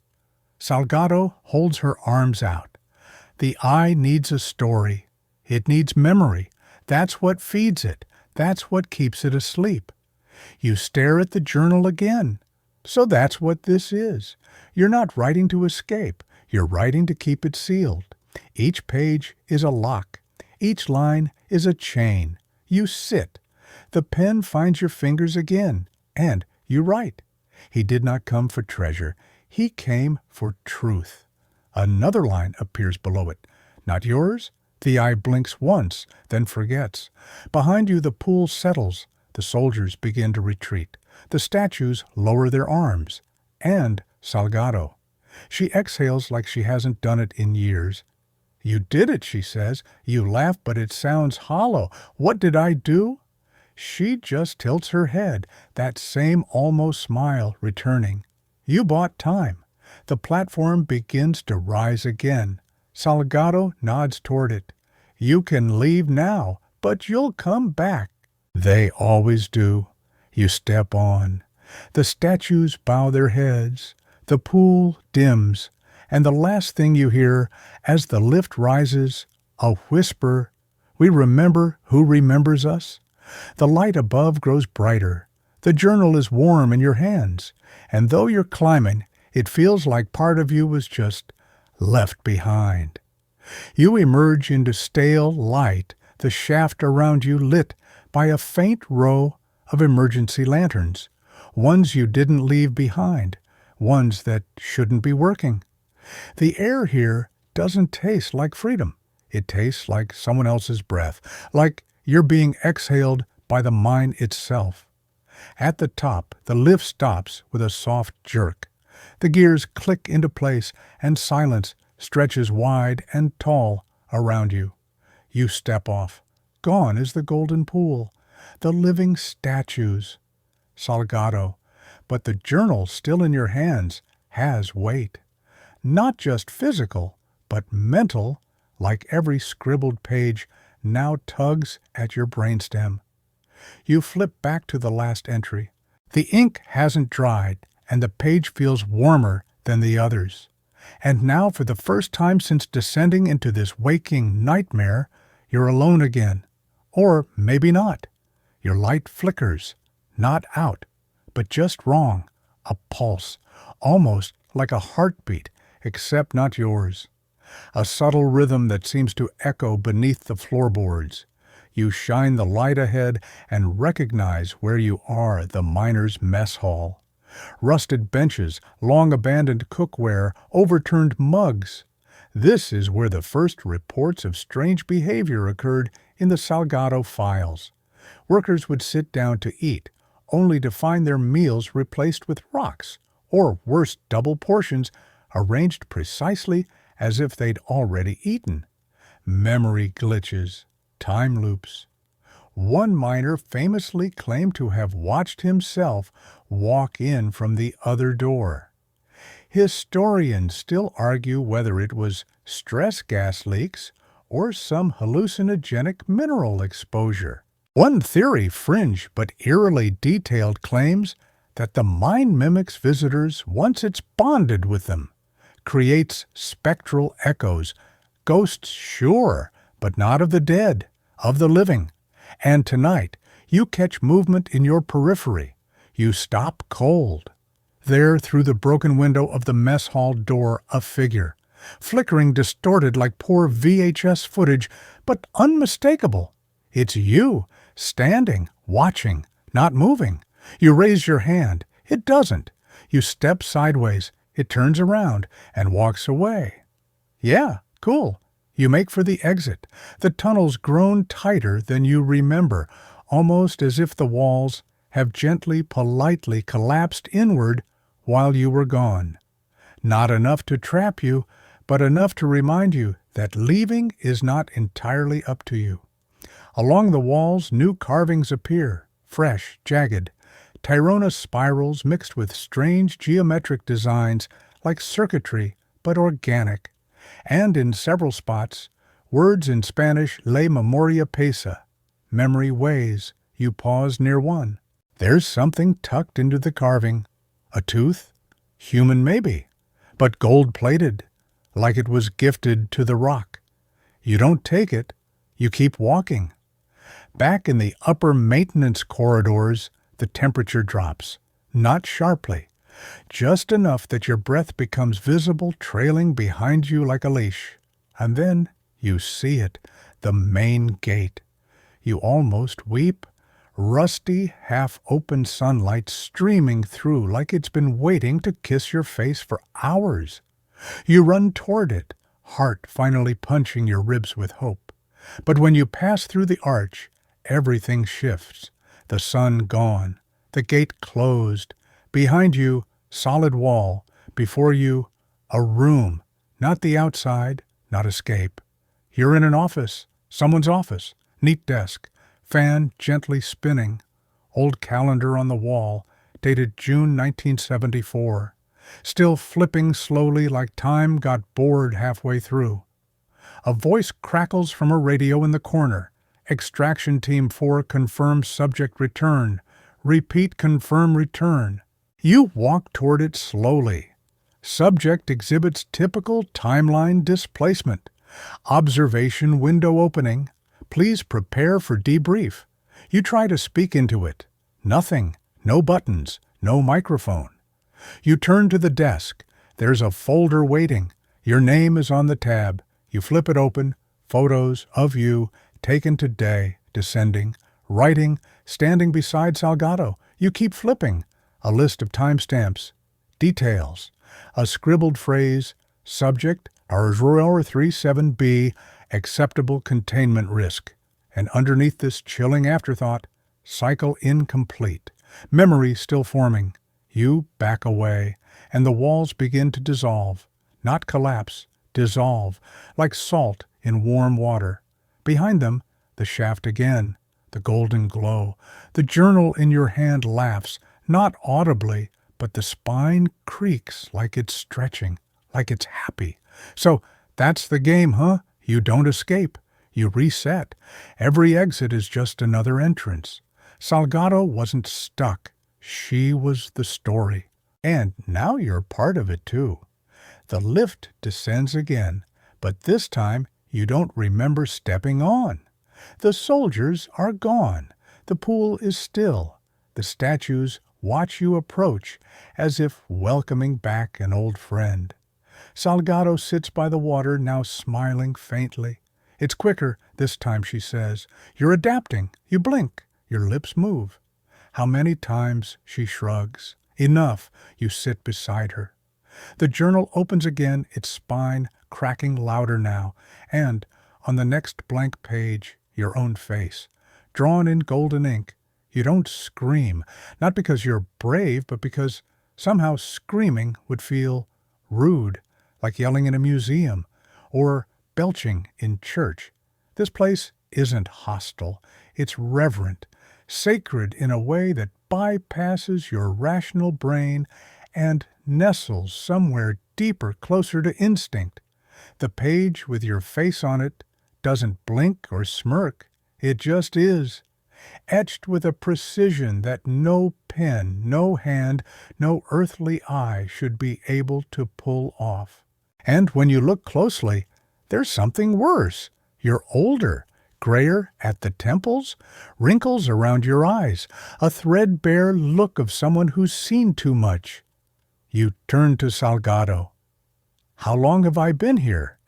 A: Salgado holds her arms out. The eye needs a story. It needs memory. That's what feeds it. That's what keeps it asleep. You stare at the journal again. So that's what this is. You're not writing to escape. You're writing to keep it sealed. Each page is a lock. Each line is a chain. You sit. The pen finds your fingers again, and you write. He did not come for treasure. He came for truth. Another line appears below it. Not yours? The eye blinks once, then forgets. Behind you the pool settles. The soldiers begin to retreat. The statues lower their arms. And Salgado. She exhales like she hasn't done it in years. You did it, she says. You laugh, but it sounds hollow. What did I do? She just tilts her head, that same almost smile returning. You bought time. The platform begins to rise again. Salgado nods toward it. You can leave now, but you'll come back. They always do. You step on. The statues bow their heads. The pool dims. And the last thing you hear, as the lift rises, a whisper, "We remember who remembers us." The light above grows brighter. The journal is warm in your hands. And though you're climbing, it feels like part of you was just left behind. You emerge into stale light, the shaft around you lit by a faint row of emergency lanterns, ones you didn't leave behind, ones that shouldn't be working. The air here doesn't taste like freedom. It tastes like someone else's breath, like you're being exhaled by the mine itself. At the top, the lift stops with a soft jerk. The gears click into place, and silence stretches wide and tall around you. You step off. Gone is the golden pool, the living statues. Salgado. But the journal still in your hands has weight. Not just physical, but mental, like every scribbled page now tugs at your brainstem. You flip back to the last entry. The ink hasn't dried, and the page feels warmer than the others. And now, for the first time since descending into this waking nightmare, you're alone again. Or maybe not. Your light flickers, not out, but just wrong, a pulse, almost like a heartbeat, except not yours. A subtle rhythm that seems to echo beneath the floorboards. You shine the light ahead and recognize where you are, the miners' mess hall. Rusted benches, long-abandoned cookware, overturned mugs. This is where the first reports of strange behavior occurred in the Salgado files. Workers would sit down to eat, only to find their meals replaced with rocks, or worse, double portions, arranged precisely as if they'd already eaten. Memory glitches. Time loops. One miner famously claimed to have watched himself walk in from the other door. Historians still argue whether it was stress gas leaks or some hallucinogenic mineral exposure. One theory, fringe but eerily detailed, claims that the mine mimics visitors once it's bonded with them, creates spectral echoes, ghosts sure, but not of the dead, of the living. And tonight, you catch movement in your periphery. You stop cold. There, through the broken window of the mess hall door, a figure, flickering, distorted like poor VHS footage, but unmistakable. It's you, standing, watching, not moving. You raise your hand. It doesn't. You step sideways. It turns around and walks away. Yeah, cool. You make for the exit. The tunnel's grown tighter than you remember, almost as if the walls have gently, politely collapsed inward while you were gone. Not enough to trap you, but enough to remind you that leaving is not entirely up to you. Along the walls, new carvings appear, fresh, jagged, Tyrona spirals mixed with strange geometric designs like circuitry but organic, and in several spots, words in Spanish "La memoria pesa," memory weighs. You pause near one. There's something tucked into the carving. A tooth? Human maybe, but gold-plated, like it was gifted to the rock. You don't take it, you keep walking. Back in the upper maintenance corridors, the temperature drops, not sharply, just enough that your breath becomes visible trailing behind you like a leash. And then you see it, the main gate. You almost weep, rusty, half-open sunlight streaming through like it's been waiting to kiss your face for hours. You run toward it, heart finally punching your ribs with hope. But when you pass through the arch, everything shifts. The sun gone, the gate closed. Behind you, solid wall. Before you, a room. Not the outside, not escape. You're in an office, someone's office. Neat desk, fan gently spinning. Old calendar on the wall, dated June 1974. Still flipping slowly like time got bored halfway through. A voice crackles from a radio in the corner. Extraction Team 4 confirms subject return. Repeat confirm return. You walk toward it slowly. Subject exhibits typical timeline displacement. Observation window opening. Please prepare for debrief. You try to speak into it. Nothing. No buttons. No microphone. You turn to the desk. There's a folder waiting. Your name is on the tab. You flip it open. Photos of you, taken today, descending, writing, standing beside Salgado. You keep flipping. A list of timestamps. Details. A scribbled phrase. Subject, Arrow 37B, acceptable containment risk. And underneath this chilling afterthought, cycle incomplete. Memory still forming. You back away, and the walls begin to dissolve. Not collapse, dissolve, like salt in warm water. Behind them, the shaft again, the golden glow. The journal in your hand laughs, not audibly, but the spine creaks like it's stretching, like it's happy. So that's the game, huh? You don't escape. You reset. Every exit is just another entrance. Salgado wasn't stuck. She was the story. And now you're part of it, too. The lift descends again, but this time you don't remember stepping on. The soldiers are gone. The pool is still. The statues watch you approach, as if welcoming back an old friend. Salgado sits by the water, now smiling faintly. It's quicker, this time, she says. You're adapting. You blink. Your lips move. How many times she shrugs. Enough. You sit beside her. The journal opens again, its spine cracking louder now, and on the next blank page, your own face, drawn in golden ink. You don't scream, not because you're brave, but because somehow screaming would feel rude, like yelling in a museum or belching in church. This place isn't hostile. It's reverent, sacred in a way that bypasses your rational brain and nestles somewhere deeper, closer to instinct. The page with your face on it doesn't blink or smirk. It just is, etched with a precision that no pen, no hand, no earthly eye should be able to pull off. And when you look closely, there's something worse. You're older, grayer at the temples, wrinkles around your eyes, a threadbare look of someone who's seen too much. You turn to Salgado. How long have I been here?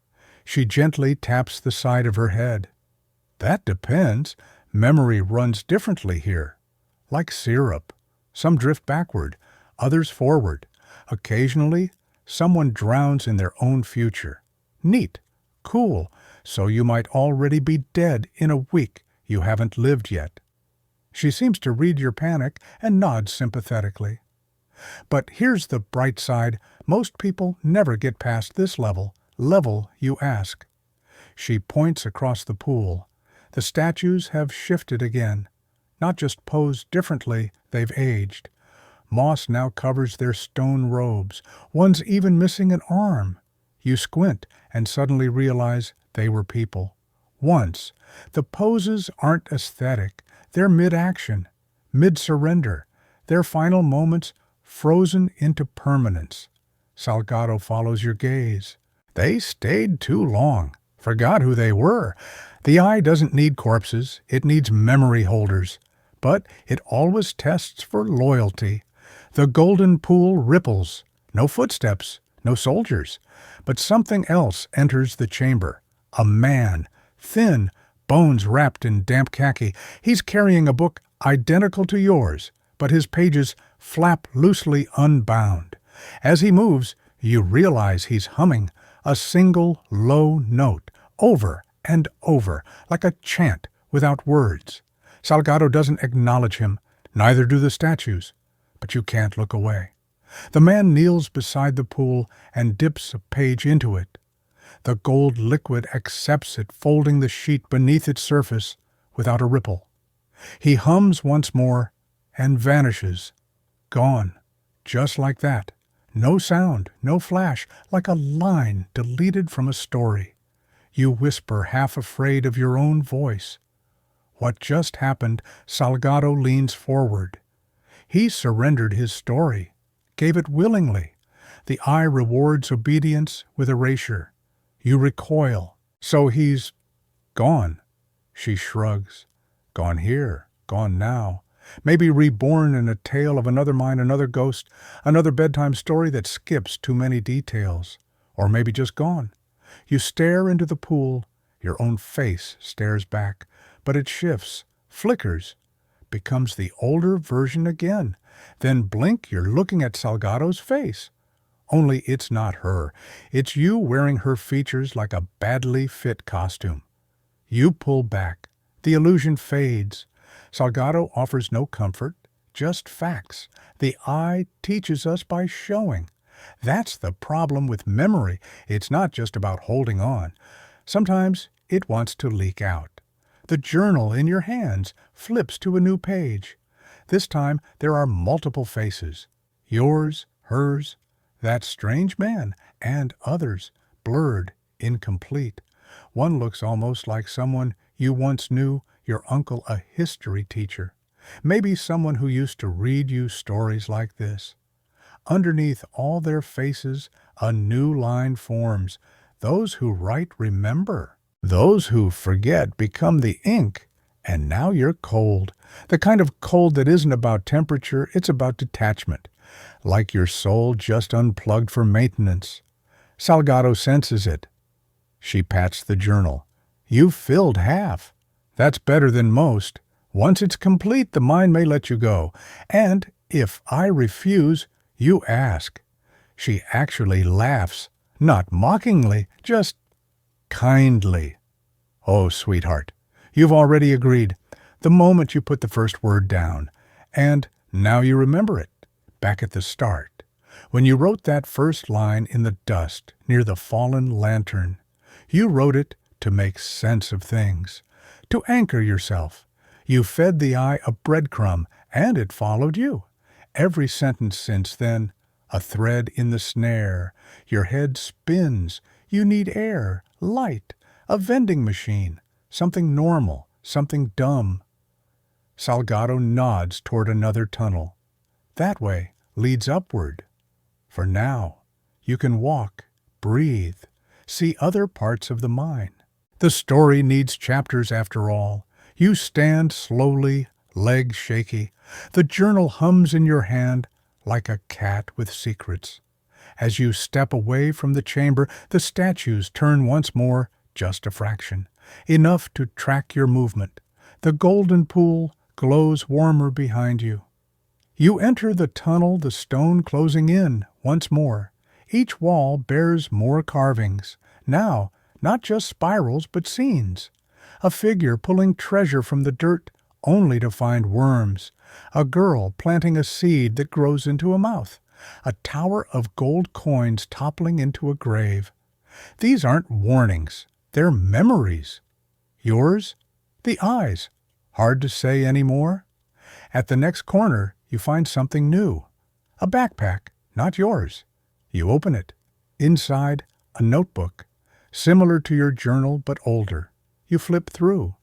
A: She gently taps the side of her head. That depends. Memory runs differently here. Like syrup. Some drift backward, others forward. Occasionally, someone drowns in their own future. Neat. Cool. So you might already be dead in a week. You haven't lived yet. She seems to read your panic and nods sympathetically. But here's the bright side. Most people never get past this level you ask. She points across the pool. The statues have shifted again. Not just posed differently, they've aged. Moss now covers their stone robes. One's even missing an arm. You squint and suddenly realize they were people. Once. The poses aren't aesthetic. They're mid-action, mid-surrender. Their final moments frozen into permanence. Salgado follows your gaze. They stayed too long. Forgot who they were. The eye doesn't need corpses. It needs memory holders. But it always tests for loyalty. The golden pool ripples. No footsteps, no soldiers. But something else enters the chamber. A man, thin, bones wrapped in damp khaki. He's carrying a book identical to yours, but his pages flap loosely unbound. As he moves, you realize he's humming a single low note, over and over, like a chant without words. Salgado doesn't acknowledge him, neither do the statues, but you can't look away. The man kneels beside the pool and dips a page into it. The gold liquid accepts it, folding the sheet beneath its surface without a ripple. He hums once more and vanishes, gone, just like that. No sound, no flash, like a line deleted from a story. You whisper, half afraid of your own voice. What just happened? Salgado leans forward. He surrendered his story, gave it willingly. The eye rewards obedience with erasure. You recoil. So he's gone. She shrugs. Gone here, gone now. Maybe reborn in a tale of another mind, another ghost, another bedtime story that skips too many details. Or maybe just gone. You stare into the pool. Your own face stares back. But it shifts, flickers, becomes the older version again. Then blink, you're looking at Salgado's face. Only it's not her. It's you wearing her features like a badly fit costume. You pull back. The illusion fades. Salgado offers no comfort, just facts. The eye teaches us by showing. That's the problem with memory. It's not just about holding on. Sometimes it wants to leak out. The journal in your hands flips to a new page. This time there are multiple faces. Yours, hers, that strange man, and others, blurred, incomplete. One looks almost like someone you once knew, your uncle, a history teacher. Maybe someone who used to read you stories like this. Underneath all their faces, a new line forms. Those who write remember. Those who forget become the ink, and now you're cold. The kind of cold that isn't about temperature, it's about detachment. Like your soul just unplugged for maintenance. Salgado senses it. She pats the journal. You've filled half. That's better than most. Once it's complete, the mind may let you go. And if I refuse, you ask. She actually laughs, not mockingly, just kindly. Oh, sweetheart, you've already agreed. The moment you put the first word down. And now you remember it, back at the start. When you wrote that first line in the dust near the fallen lantern, you wrote it to make sense of things, to anchor yourself. You fed the eye a breadcrumb, and it followed you. Every sentence since then, a thread in the snare. Your head spins. You need air, light, a vending machine, something normal, something dumb. Salgado nods toward another tunnel. That way leads upward. For now, you can walk, breathe, see other parts of the mind. The story needs chapters after all. You stand slowly, legs shaky. The journal hums in your hand like a cat with secrets. As you step away from the chamber, the statues turn once more, just a fraction, enough to track your movement. The golden pool glows warmer behind you. You enter the tunnel, the stone closing in once more. Each wall bears more carvings. Now, not just spirals, but scenes. A figure pulling treasure from the dirt only to find worms. A girl planting a seed that grows into a mouth. A tower of gold coins toppling into a grave. These aren't warnings. They're memories. Yours? The eyes. Hard to say anymore. At the next corner, you find something new. A backpack, not yours. You open it. Inside, a notebook, similar to your journal but older. You flip through.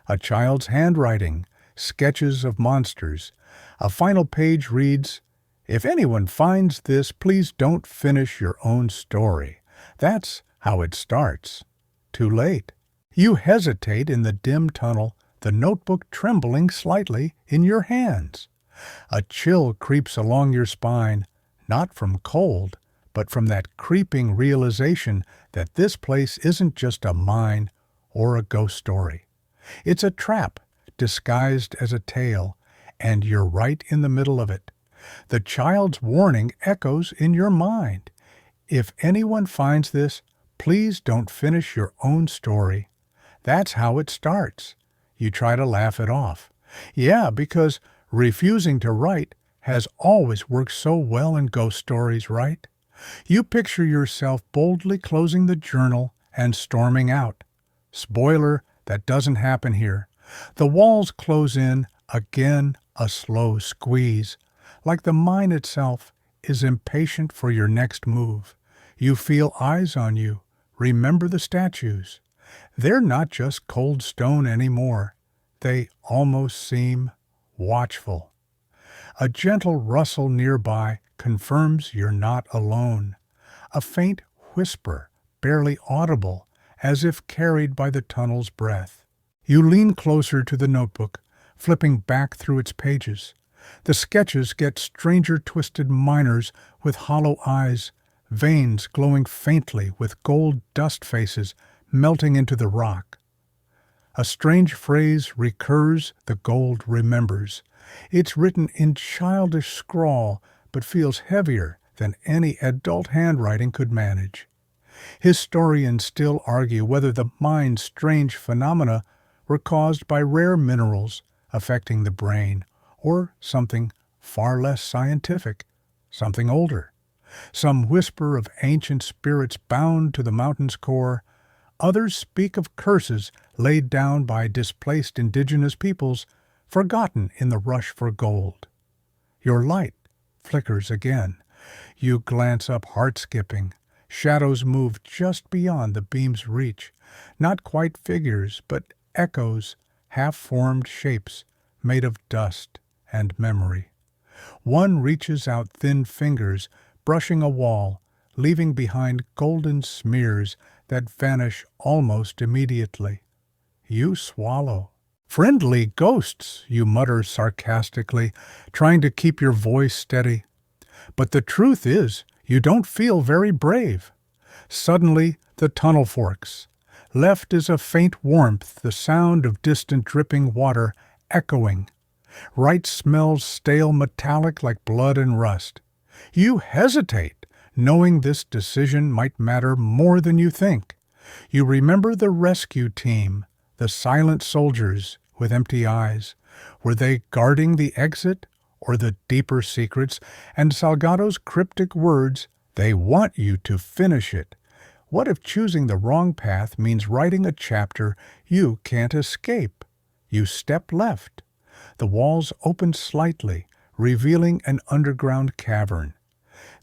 A: A child's handwriting, sketches of monsters. A final page reads, "If anyone finds this, please don't finish your own story." That's how it starts. Too late. You hesitate in the dim tunnel, the notebook trembling slightly in your hands. A chill creeps along your spine, not from cold, but from that creeping realization that this place isn't just a mine or a ghost story. It's a trap disguised as a tale, and you're right in the middle of it. The child's warning echoes in your mind. If anyone finds this, please don't finish your own story. That's how it starts. You try to laugh it off. Yeah, because refusing to write has always worked so well in ghost stories, right? You picture yourself boldly closing the journal and storming out. Spoiler, that doesn't happen here. The walls close in, again a slow squeeze, like the mine itself is impatient for your next move. You feel eyes on you. Remember the statues. They're not just cold stone anymore. They almost seem watchful. A gentle rustle nearby confirms you're not alone. A faint whisper, barely audible, as if carried by the tunnel's breath. You lean closer to the notebook, flipping back through its pages. The sketches get stranger twisted miners with hollow eyes, veins glowing faintly with gold dust faces melting into the rock. A strange phrase recurs, the gold remembers. It's written in childish scrawl, but feels heavier than any adult handwriting could manage. Historians still argue whether the mine's strange phenomena were caused by rare minerals affecting the brain, or something far less scientific, something older. Some whisper of ancient spirits bound to the mountain's core. Others speak of curses laid down by displaced indigenous peoples, forgotten in the rush for gold. Your light flickers again. You glance up, heart-skipping. Shadows move just beyond the beam's reach. Not quite figures, but echoes, half-formed shapes made of dust and memory. One reaches out thin fingers, brushing a wall, leaving behind golden smears that vanish almost immediately. You swallow. "Friendly ghosts," you mutter sarcastically, trying to keep your voice steady. But the truth is, you don't feel very brave. Suddenly, the tunnel forks. Left is a faint warmth, the sound of distant dripping water echoing. Right smells stale metallic like blood and rust. You hesitate, knowing this decision might matter more than you think. You remember the rescue team, the silent soldiers with empty eyes. Were they guarding the exit or the deeper secrets? And Salgado's cryptic words, "They want you to finish it." What if choosing the wrong path means writing a chapter you can't escape? You step left. The walls open slightly, revealing an underground cavern.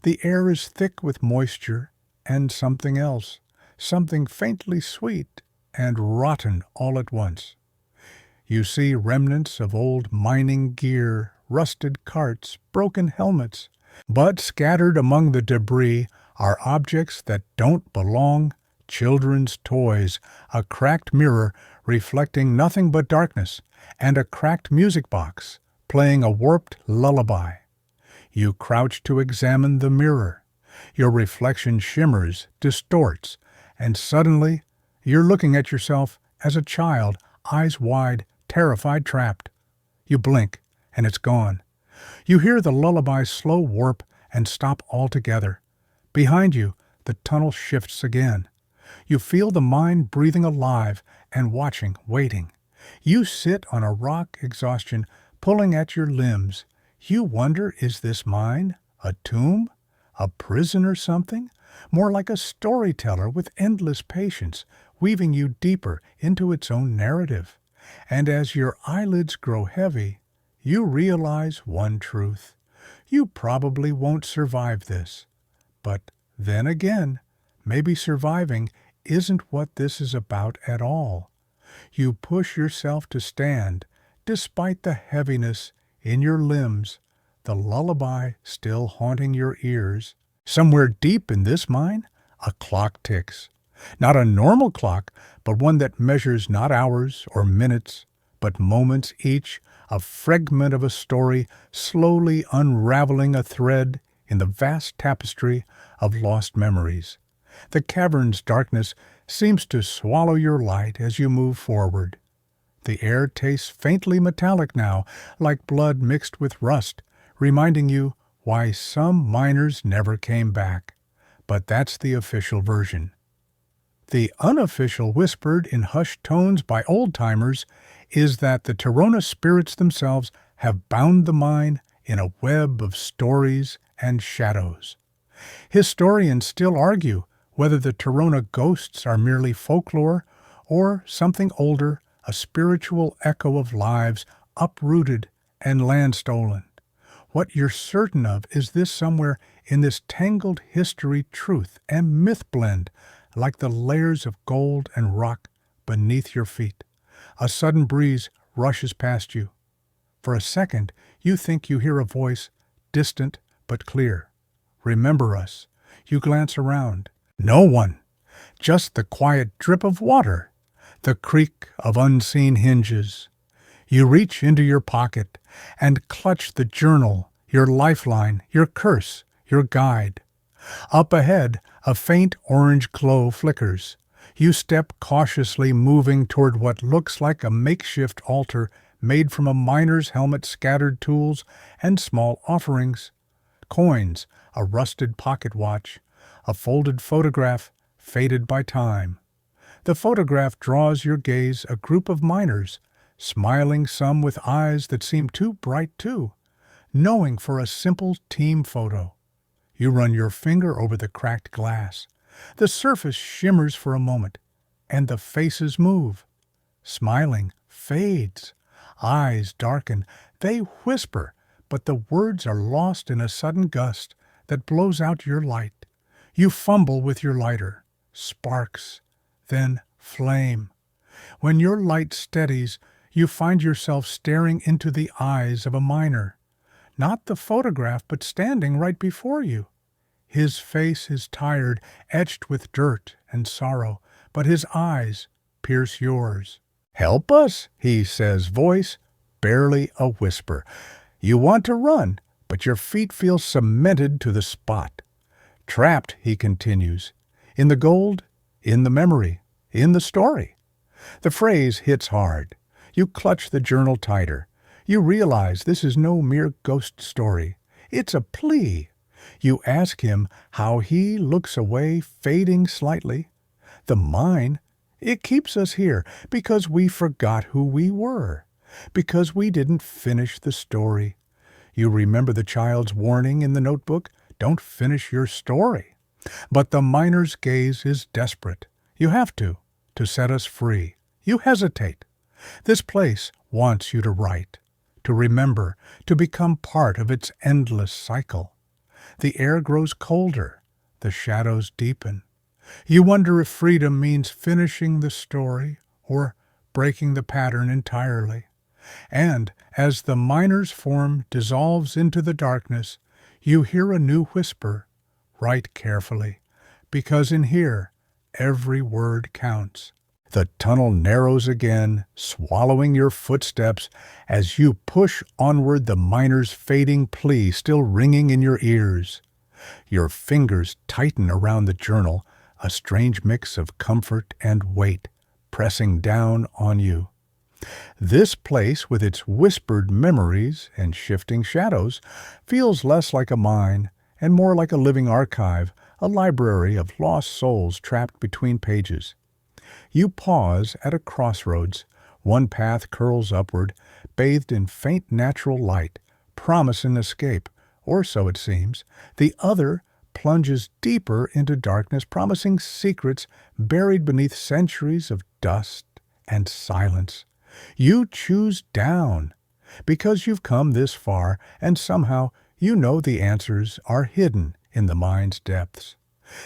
A: The air is thick with moisture and something else, something faintly sweet and rotten all at once. You see remnants of old mining gear, rusted carts, broken helmets, but scattered among the debris are objects that don't belong, children's toys, a cracked mirror reflecting nothing but darkness, and a cracked music box playing a warped lullaby. You crouch to examine the mirror. Your reflection shimmers, distorts, and suddenly you're looking at yourself as a child, eyes wide, terrified, trapped. You blink, and it's gone. You hear the lullaby's slow warp and stop altogether. Behind you, the tunnel shifts again. You feel the mind breathing alive and watching, waiting. You sit on a rock, exhaustion pulling at your limbs. You wonder, is this mine? A tomb? A prison or something? More like a storyteller with endless patience, weaving you deeper into its own narrative. And as your eyelids grow heavy, you realize one truth. You probably won't survive this. But then again, maybe surviving isn't what this is about at all. You push yourself to stand, despite the heaviness in your limbs, the lullaby still haunting your ears. Somewhere deep in this mine, a clock ticks. Not a normal clock, but one that measures not hours or minutes, but moments each, a fragment of a story slowly unraveling a thread in the vast tapestry of lost memories. The cavern's darkness seems to swallow your light as you move forward. The air tastes faintly metallic now, like blood mixed with rust, reminding you why some miners never came back. But that's the official version. The unofficial, whispered in hushed tones by old-timers, is that the Torona spirits themselves have bound the mine in a web of stories and shadows. Historians still argue whether the Torona ghosts are merely folklore or something older, a spiritual echo of lives uprooted and land stolen. What you're certain of is this: somewhere in this tangled history, truth and myth blend like the layers of gold and rock beneath your feet. A sudden breeze rushes past you. For a second, you think you hear a voice, distant but clear. Remember us. You glance around. No one. Just the quiet drip of water, the creak of unseen hinges. You reach into your pocket and clutch the journal, your lifeline, your curse, your guide. Up ahead, a faint orange glow flickers. You step cautiously, moving toward what looks like a makeshift altar made from a miner's helmet, scattered tools, and small offerings. Coins, a rusted pocket watch, a folded photograph faded by time. The photograph draws your gaze, a group of miners, smiling, some with eyes that seem too bright too, knowing for a simple team photo. You run your finger over the cracked glass. The surface shimmers for a moment, and the faces move. Smiling fades. Eyes darken. They whisper, but the words are lost in a sudden gust that blows out your light. You fumble with your lighter. Sparks, then flame. When your light steadies, you find yourself staring into the eyes of a miner. Not the photograph, but standing right before you. His face is tired, etched with dirt and sorrow, but his eyes pierce yours. "Help us," he says, voice barely a whisper. You want to run, but your feet feel cemented to the spot. Trapped, he continues, in the gold, in the memory, in the story. The phrase hits hard. You clutch the journal tighter. You realize this is no mere ghost story. It's a plea. You ask him how he looks away, fading slightly. The mine, it keeps us here because we forgot who we were, because we didn't finish the story. You remember the child's warning in the notebook, don't finish your story. But the miner's gaze is desperate. You have to set us free. You hesitate. This place wants you to write, to remember, to become part of its endless cycle. The air grows colder. The shadows deepen. You wonder if freedom means finishing the story or breaking the pattern entirely. And as the miner's form dissolves into the darkness, you hear a new whisper. Write carefully, because in here, every word counts. The tunnel narrows again, swallowing your footsteps as you push onward, the miner's fading plea still ringing in your ears. Your fingers tighten around the journal, a strange mix of comfort and weight pressing down on you. This place, with its whispered memories and shifting shadows, feels less like a mine and more like a living archive, a library of lost souls trapped between pages. You pause at a crossroads. One path curls upward, bathed in faint natural light, promising escape, or so it seems. The other plunges deeper into darkness, promising secrets buried beneath centuries of dust and silence. You choose down because you've come this far, and somehow you know the answers are hidden in the mind's depths.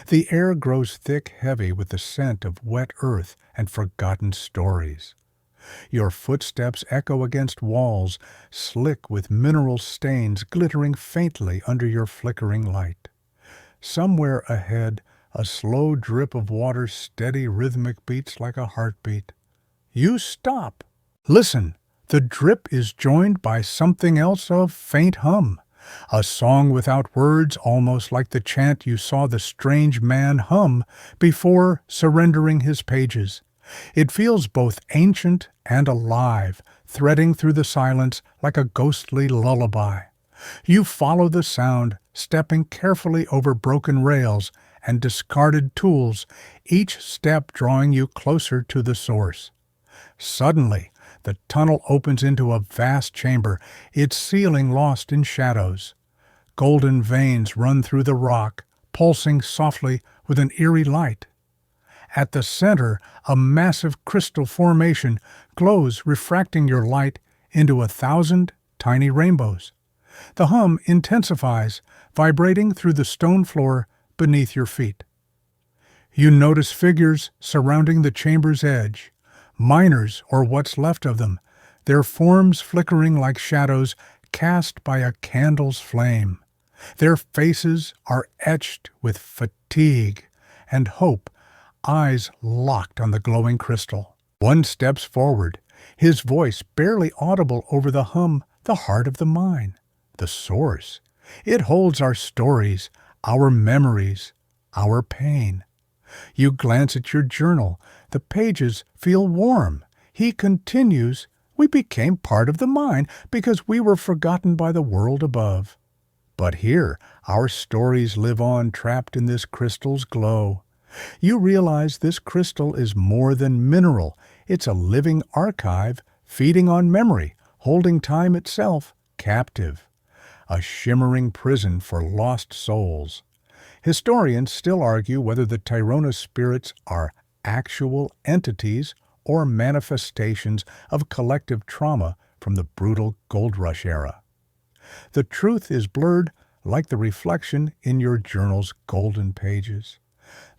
A: The air grows thick, heavy with the scent of wet earth and forgotten stories. Your footsteps echo against walls, slick with mineral stains glittering faintly under your flickering light. Somewhere ahead, a slow drip of water steady rhythmic beats like a heartbeat. You stop. Listen, the drip is joined by something else, a faint hum. A song without words, almost like the chant you saw the strange man hum before surrendering his pages. It feels both ancient and alive, threading through the silence like a ghostly lullaby. You follow the sound, stepping carefully over broken rails and discarded tools, each step drawing you closer to the source. Suddenly, the tunnel opens into a vast chamber, its ceiling lost in shadows. Golden veins run through the rock, pulsing softly with an eerie light. At the center, a massive crystal formation glows, refracting your light into 1,000 tiny rainbows. The hum intensifies, vibrating through the stone floor beneath your feet. You notice figures surrounding the chamber's edge, miners or what's left of them, their forms flickering like shadows cast by a candle's flame. Their faces are etched with fatigue and hope, eyes locked on the glowing crystal. One steps forward, his voice barely audible over the hum, the heart of the mine, the source. It holds our stories, our memories, our pain. You glance at your journal. The pages feel warm. He continues, "We became part of the mine because we were forgotten by the world above. But here, our stories live on, trapped in this crystal's glow." You realize this crystal is more than mineral. It's a living archive, feeding on memory, holding time itself captive. A shimmering prison for lost souls. Historians still argue whether the Tyrona spirits are actual entities or manifestations of collective trauma from the brutal gold rush era. The truth is blurred like the reflection in your journal's golden pages.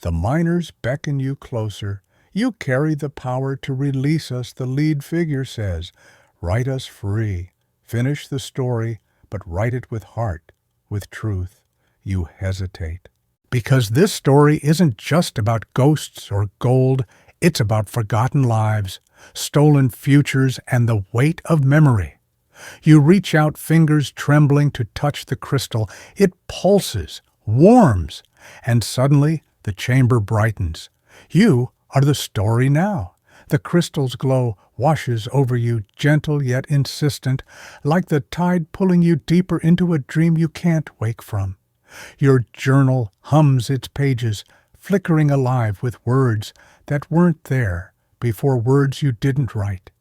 A: The miners beckon you closer. You carry the power to release us, the lead figure says. Write us free. Finish the story, but write it with heart, with truth. You hesitate. Because this story isn't just about ghosts or gold, it's about forgotten lives, stolen futures, and the weight of memory. You reach out, fingers trembling to touch the crystal. It pulses, warms, and suddenly the chamber brightens. You are the story now. The crystal's glow washes over you, gentle yet insistent, like the tide pulling you deeper into a dream you can't wake from. Your journal hums its pages, flickering alive with words that weren't there before, words you didn't write.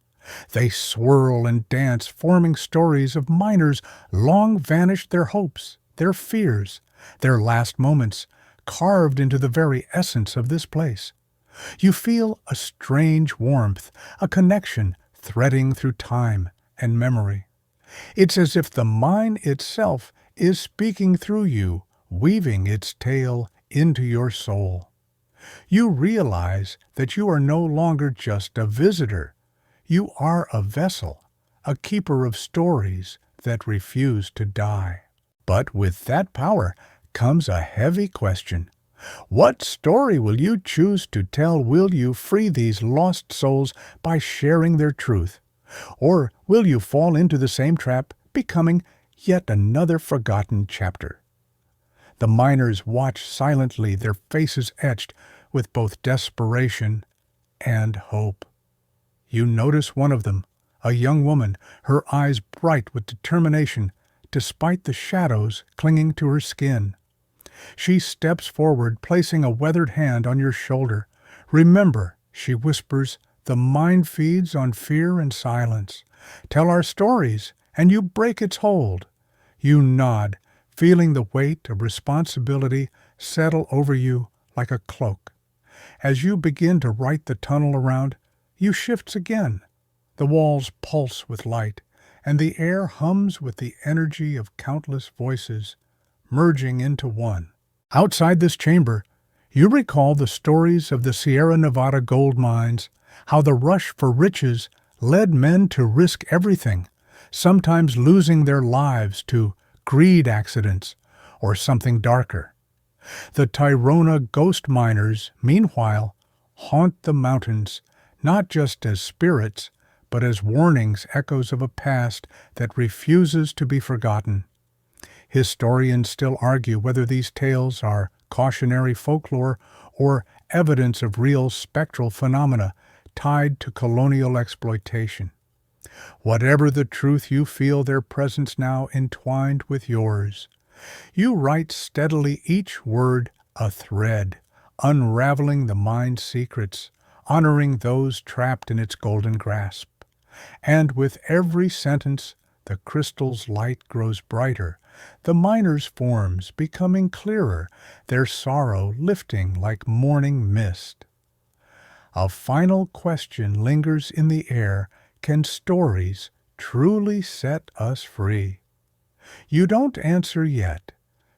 A: They swirl and dance, forming stories of miners long vanished, their hopes, their fears, their last moments, carved into the very essence of this place. You feel a strange warmth, a connection threading through time and memory. It's as if the mine itself is speaking through you, weaving its tale into your soul. You realize that you are no longer just a visitor. You are a vessel, a keeper of stories that refuse to die. But with that power comes a heavy question. What story will you choose to tell? Will you free these lost souls by sharing their truth? Or will you fall into the same trap, becoming yet another forgotten chapter? The miners watch silently, their faces etched with both desperation and hope. You notice one of them, a young woman, her eyes bright with determination, despite the shadows clinging to her skin. She steps forward, placing a weathered hand on your shoulder. "Remember," she whispers, "the mind feeds on fear and silence. Tell our stories, and you break its hold." You nod, feeling the weight of responsibility settle over you like a cloak. As you begin to right the tunnel around, you shifts again. The walls pulse with light, and the air hums with the energy of countless voices, merging into one. Outside this chamber, you recall the stories of the Sierra Nevada gold mines, how the rush for riches led men to risk everything, sometimes losing their lives to greed accidents or something darker. The Tyrona ghost miners, meanwhile, haunt the mountains, not just as spirits, but as warnings, echoes of a past that refuses to be forgotten. Historians still argue whether these tales are cautionary folklore or evidence of real spectral phenomena tied to colonial exploitation. Whatever the truth, you feel their presence now entwined with yours. You write steadily, each word a thread, unraveling the mind's secrets, honoring those trapped in its golden grasp. And with every sentence, the crystal's light grows brighter, the miners' forms becoming clearer, their sorrow lifting like morning mist. A final question lingers in the air: can stories truly set us free? You don't answer yet,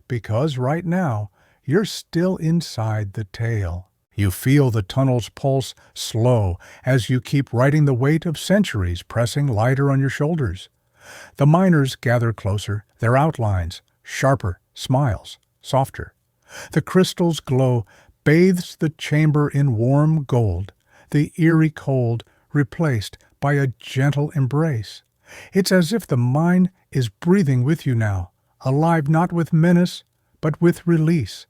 A: because right now you're still inside the tale. You feel the tunnel's pulse slow as you keep writing, the weight of centuries pressing lighter on your shoulders. The miners gather closer, their outlines sharper, smiles softer. The crystal's glow bathes the chamber in warm gold, the eerie cold replaced by a gentle embrace. It's as if the mind is breathing with you now, alive not with menace, but with release.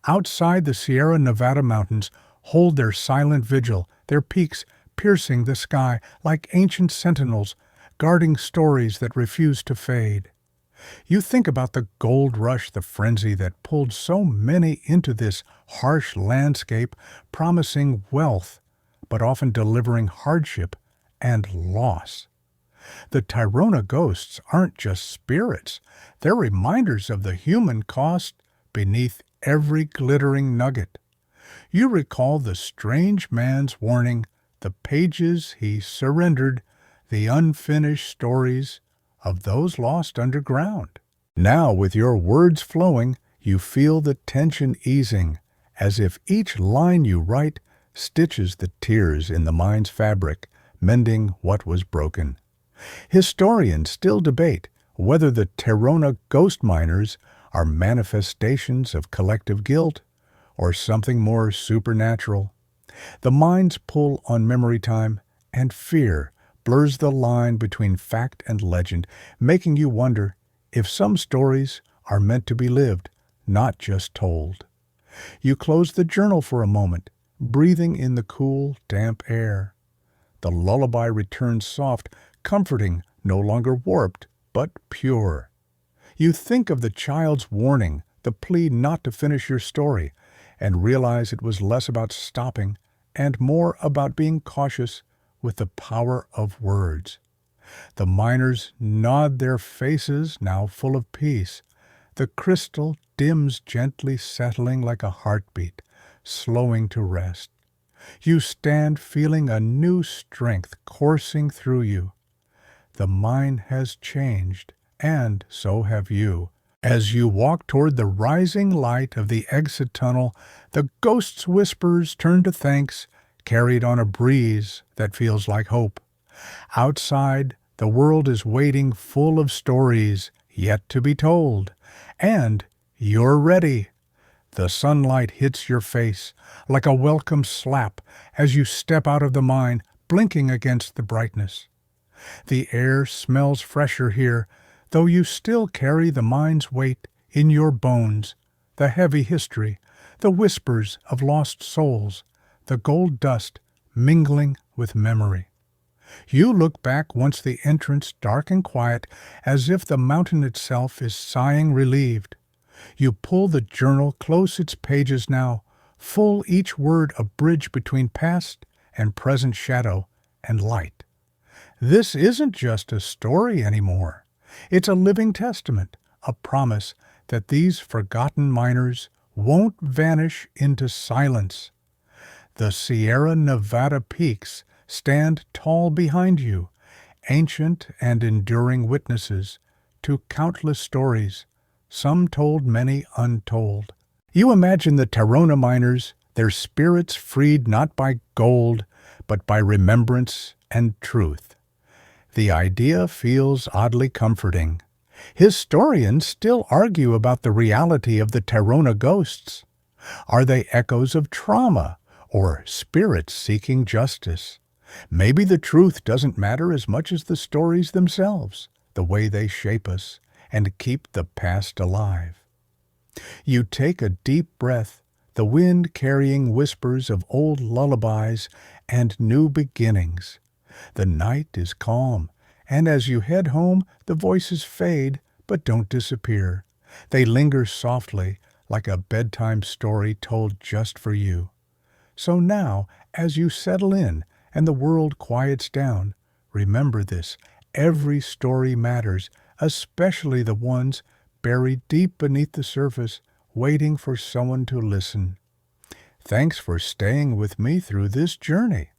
A: Outside, the Sierra Nevada mountains hold their silent vigil, their peaks piercing the sky like ancient sentinels, guarding stories that refuse to fade. You think about the gold rush, the frenzy that pulled so many into this harsh landscape, promising wealth, but often delivering hardship and loss. The Tyrona ghosts aren't just spirits, they're reminders of the human cost beneath every glittering nugget. You recall the strange man's warning, the pages he surrendered, the unfinished stories of those lost underground. Now, with your words flowing, you feel the tension easing, as if each line you write stitches the tears in the mind's fabric, mending what was broken. Historians still debate whether the Tyrona ghost miners are manifestations of collective guilt or something more supernatural. The mind's pull on memory time and fear blurs the line between fact and legend, making you wonder if some stories are meant to be lived, not just told. You close the journal for a moment, breathing in the cool, damp air. The lullaby returns soft, comforting, no longer warped, but pure. You think of the child's warning, the plea not to finish your story, and realize it was less about stopping and more about being cautious with the power of words. The miners nod, their faces now full of peace. The crystal dims, gently settling like a heartbeat, slowing to rest. You stand feeling a new strength coursing through you. The mine has changed, and so have you. As you walk toward the rising light of the exit tunnel, the ghost's whispers turn to thanks, carried on a breeze that feels like hope. Outside, the world is waiting, full of stories yet to be told. And you're ready. The sunlight hits your face like a welcome slap as you step out of the mine, blinking against the brightness. The air smells fresher here, though you still carry the mine's weight in your bones, the heavy history, the whispers of lost souls, the gold dust mingling with memory. You look back once the entrance dark and quiet, as if the mountain itself is sighing relieved. You pull the journal close, its pages now, full, each word a bridge between past and present, shadow and light. This isn't just a story anymore. It's a living testament, a promise that these forgotten miners won't vanish into silence. The Sierra Nevada peaks stand tall behind you, ancient and enduring witnesses to countless stories, some told, many untold. You imagine the Tarona miners, their spirits freed not by gold, but by remembrance and truth. The idea feels oddly comforting. Historians still argue about the reality of the Tarona ghosts. Are they echoes of trauma or spirits seeking justice? Maybe the truth doesn't matter as much as the stories themselves, the way they shape us and keep the past alive. You take a deep breath, the wind carrying whispers of old lullabies and new beginnings. The night is calm, and as you head home, the voices fade but don't disappear. They linger softly, like a bedtime story told just for you. So now, as you settle in and the world quiets down, remember this: every story matters, especially the ones buried deep beneath the surface, waiting for someone to listen. Thanks for staying with me through this journey.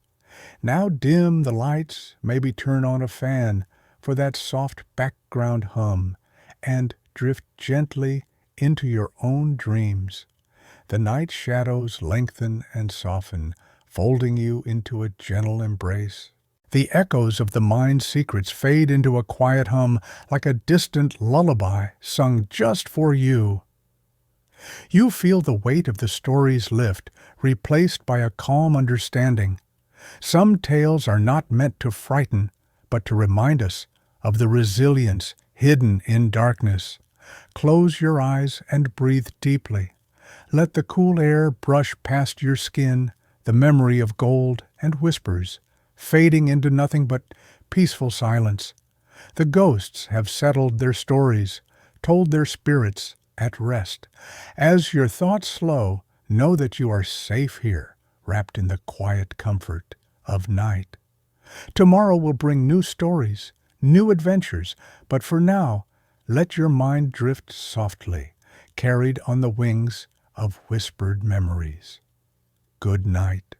A: Now dim the lights, maybe turn on a fan for that soft background hum, and drift gently into your own dreams. The night shadows lengthen and soften, folding you into a gentle embrace. The echoes of the mind's secrets fade into a quiet hum, like a distant lullaby sung just for you. You feel the weight of the stories lift, replaced by a calm understanding. Some tales are not meant to frighten, but to remind us of the resilience hidden in darkness. Close your eyes and breathe deeply. Let the cool air brush past your skin, the memory of gold and whispers, fading into nothing but peaceful silence. The ghosts have settled their stories, told their spirits at rest. As your thoughts slow, know that you are safe here, wrapped in the quiet comfort of night. Tomorrow will bring new stories, new adventures, but for now, let your mind drift softly, carried on the wings of whispered memories. Good night.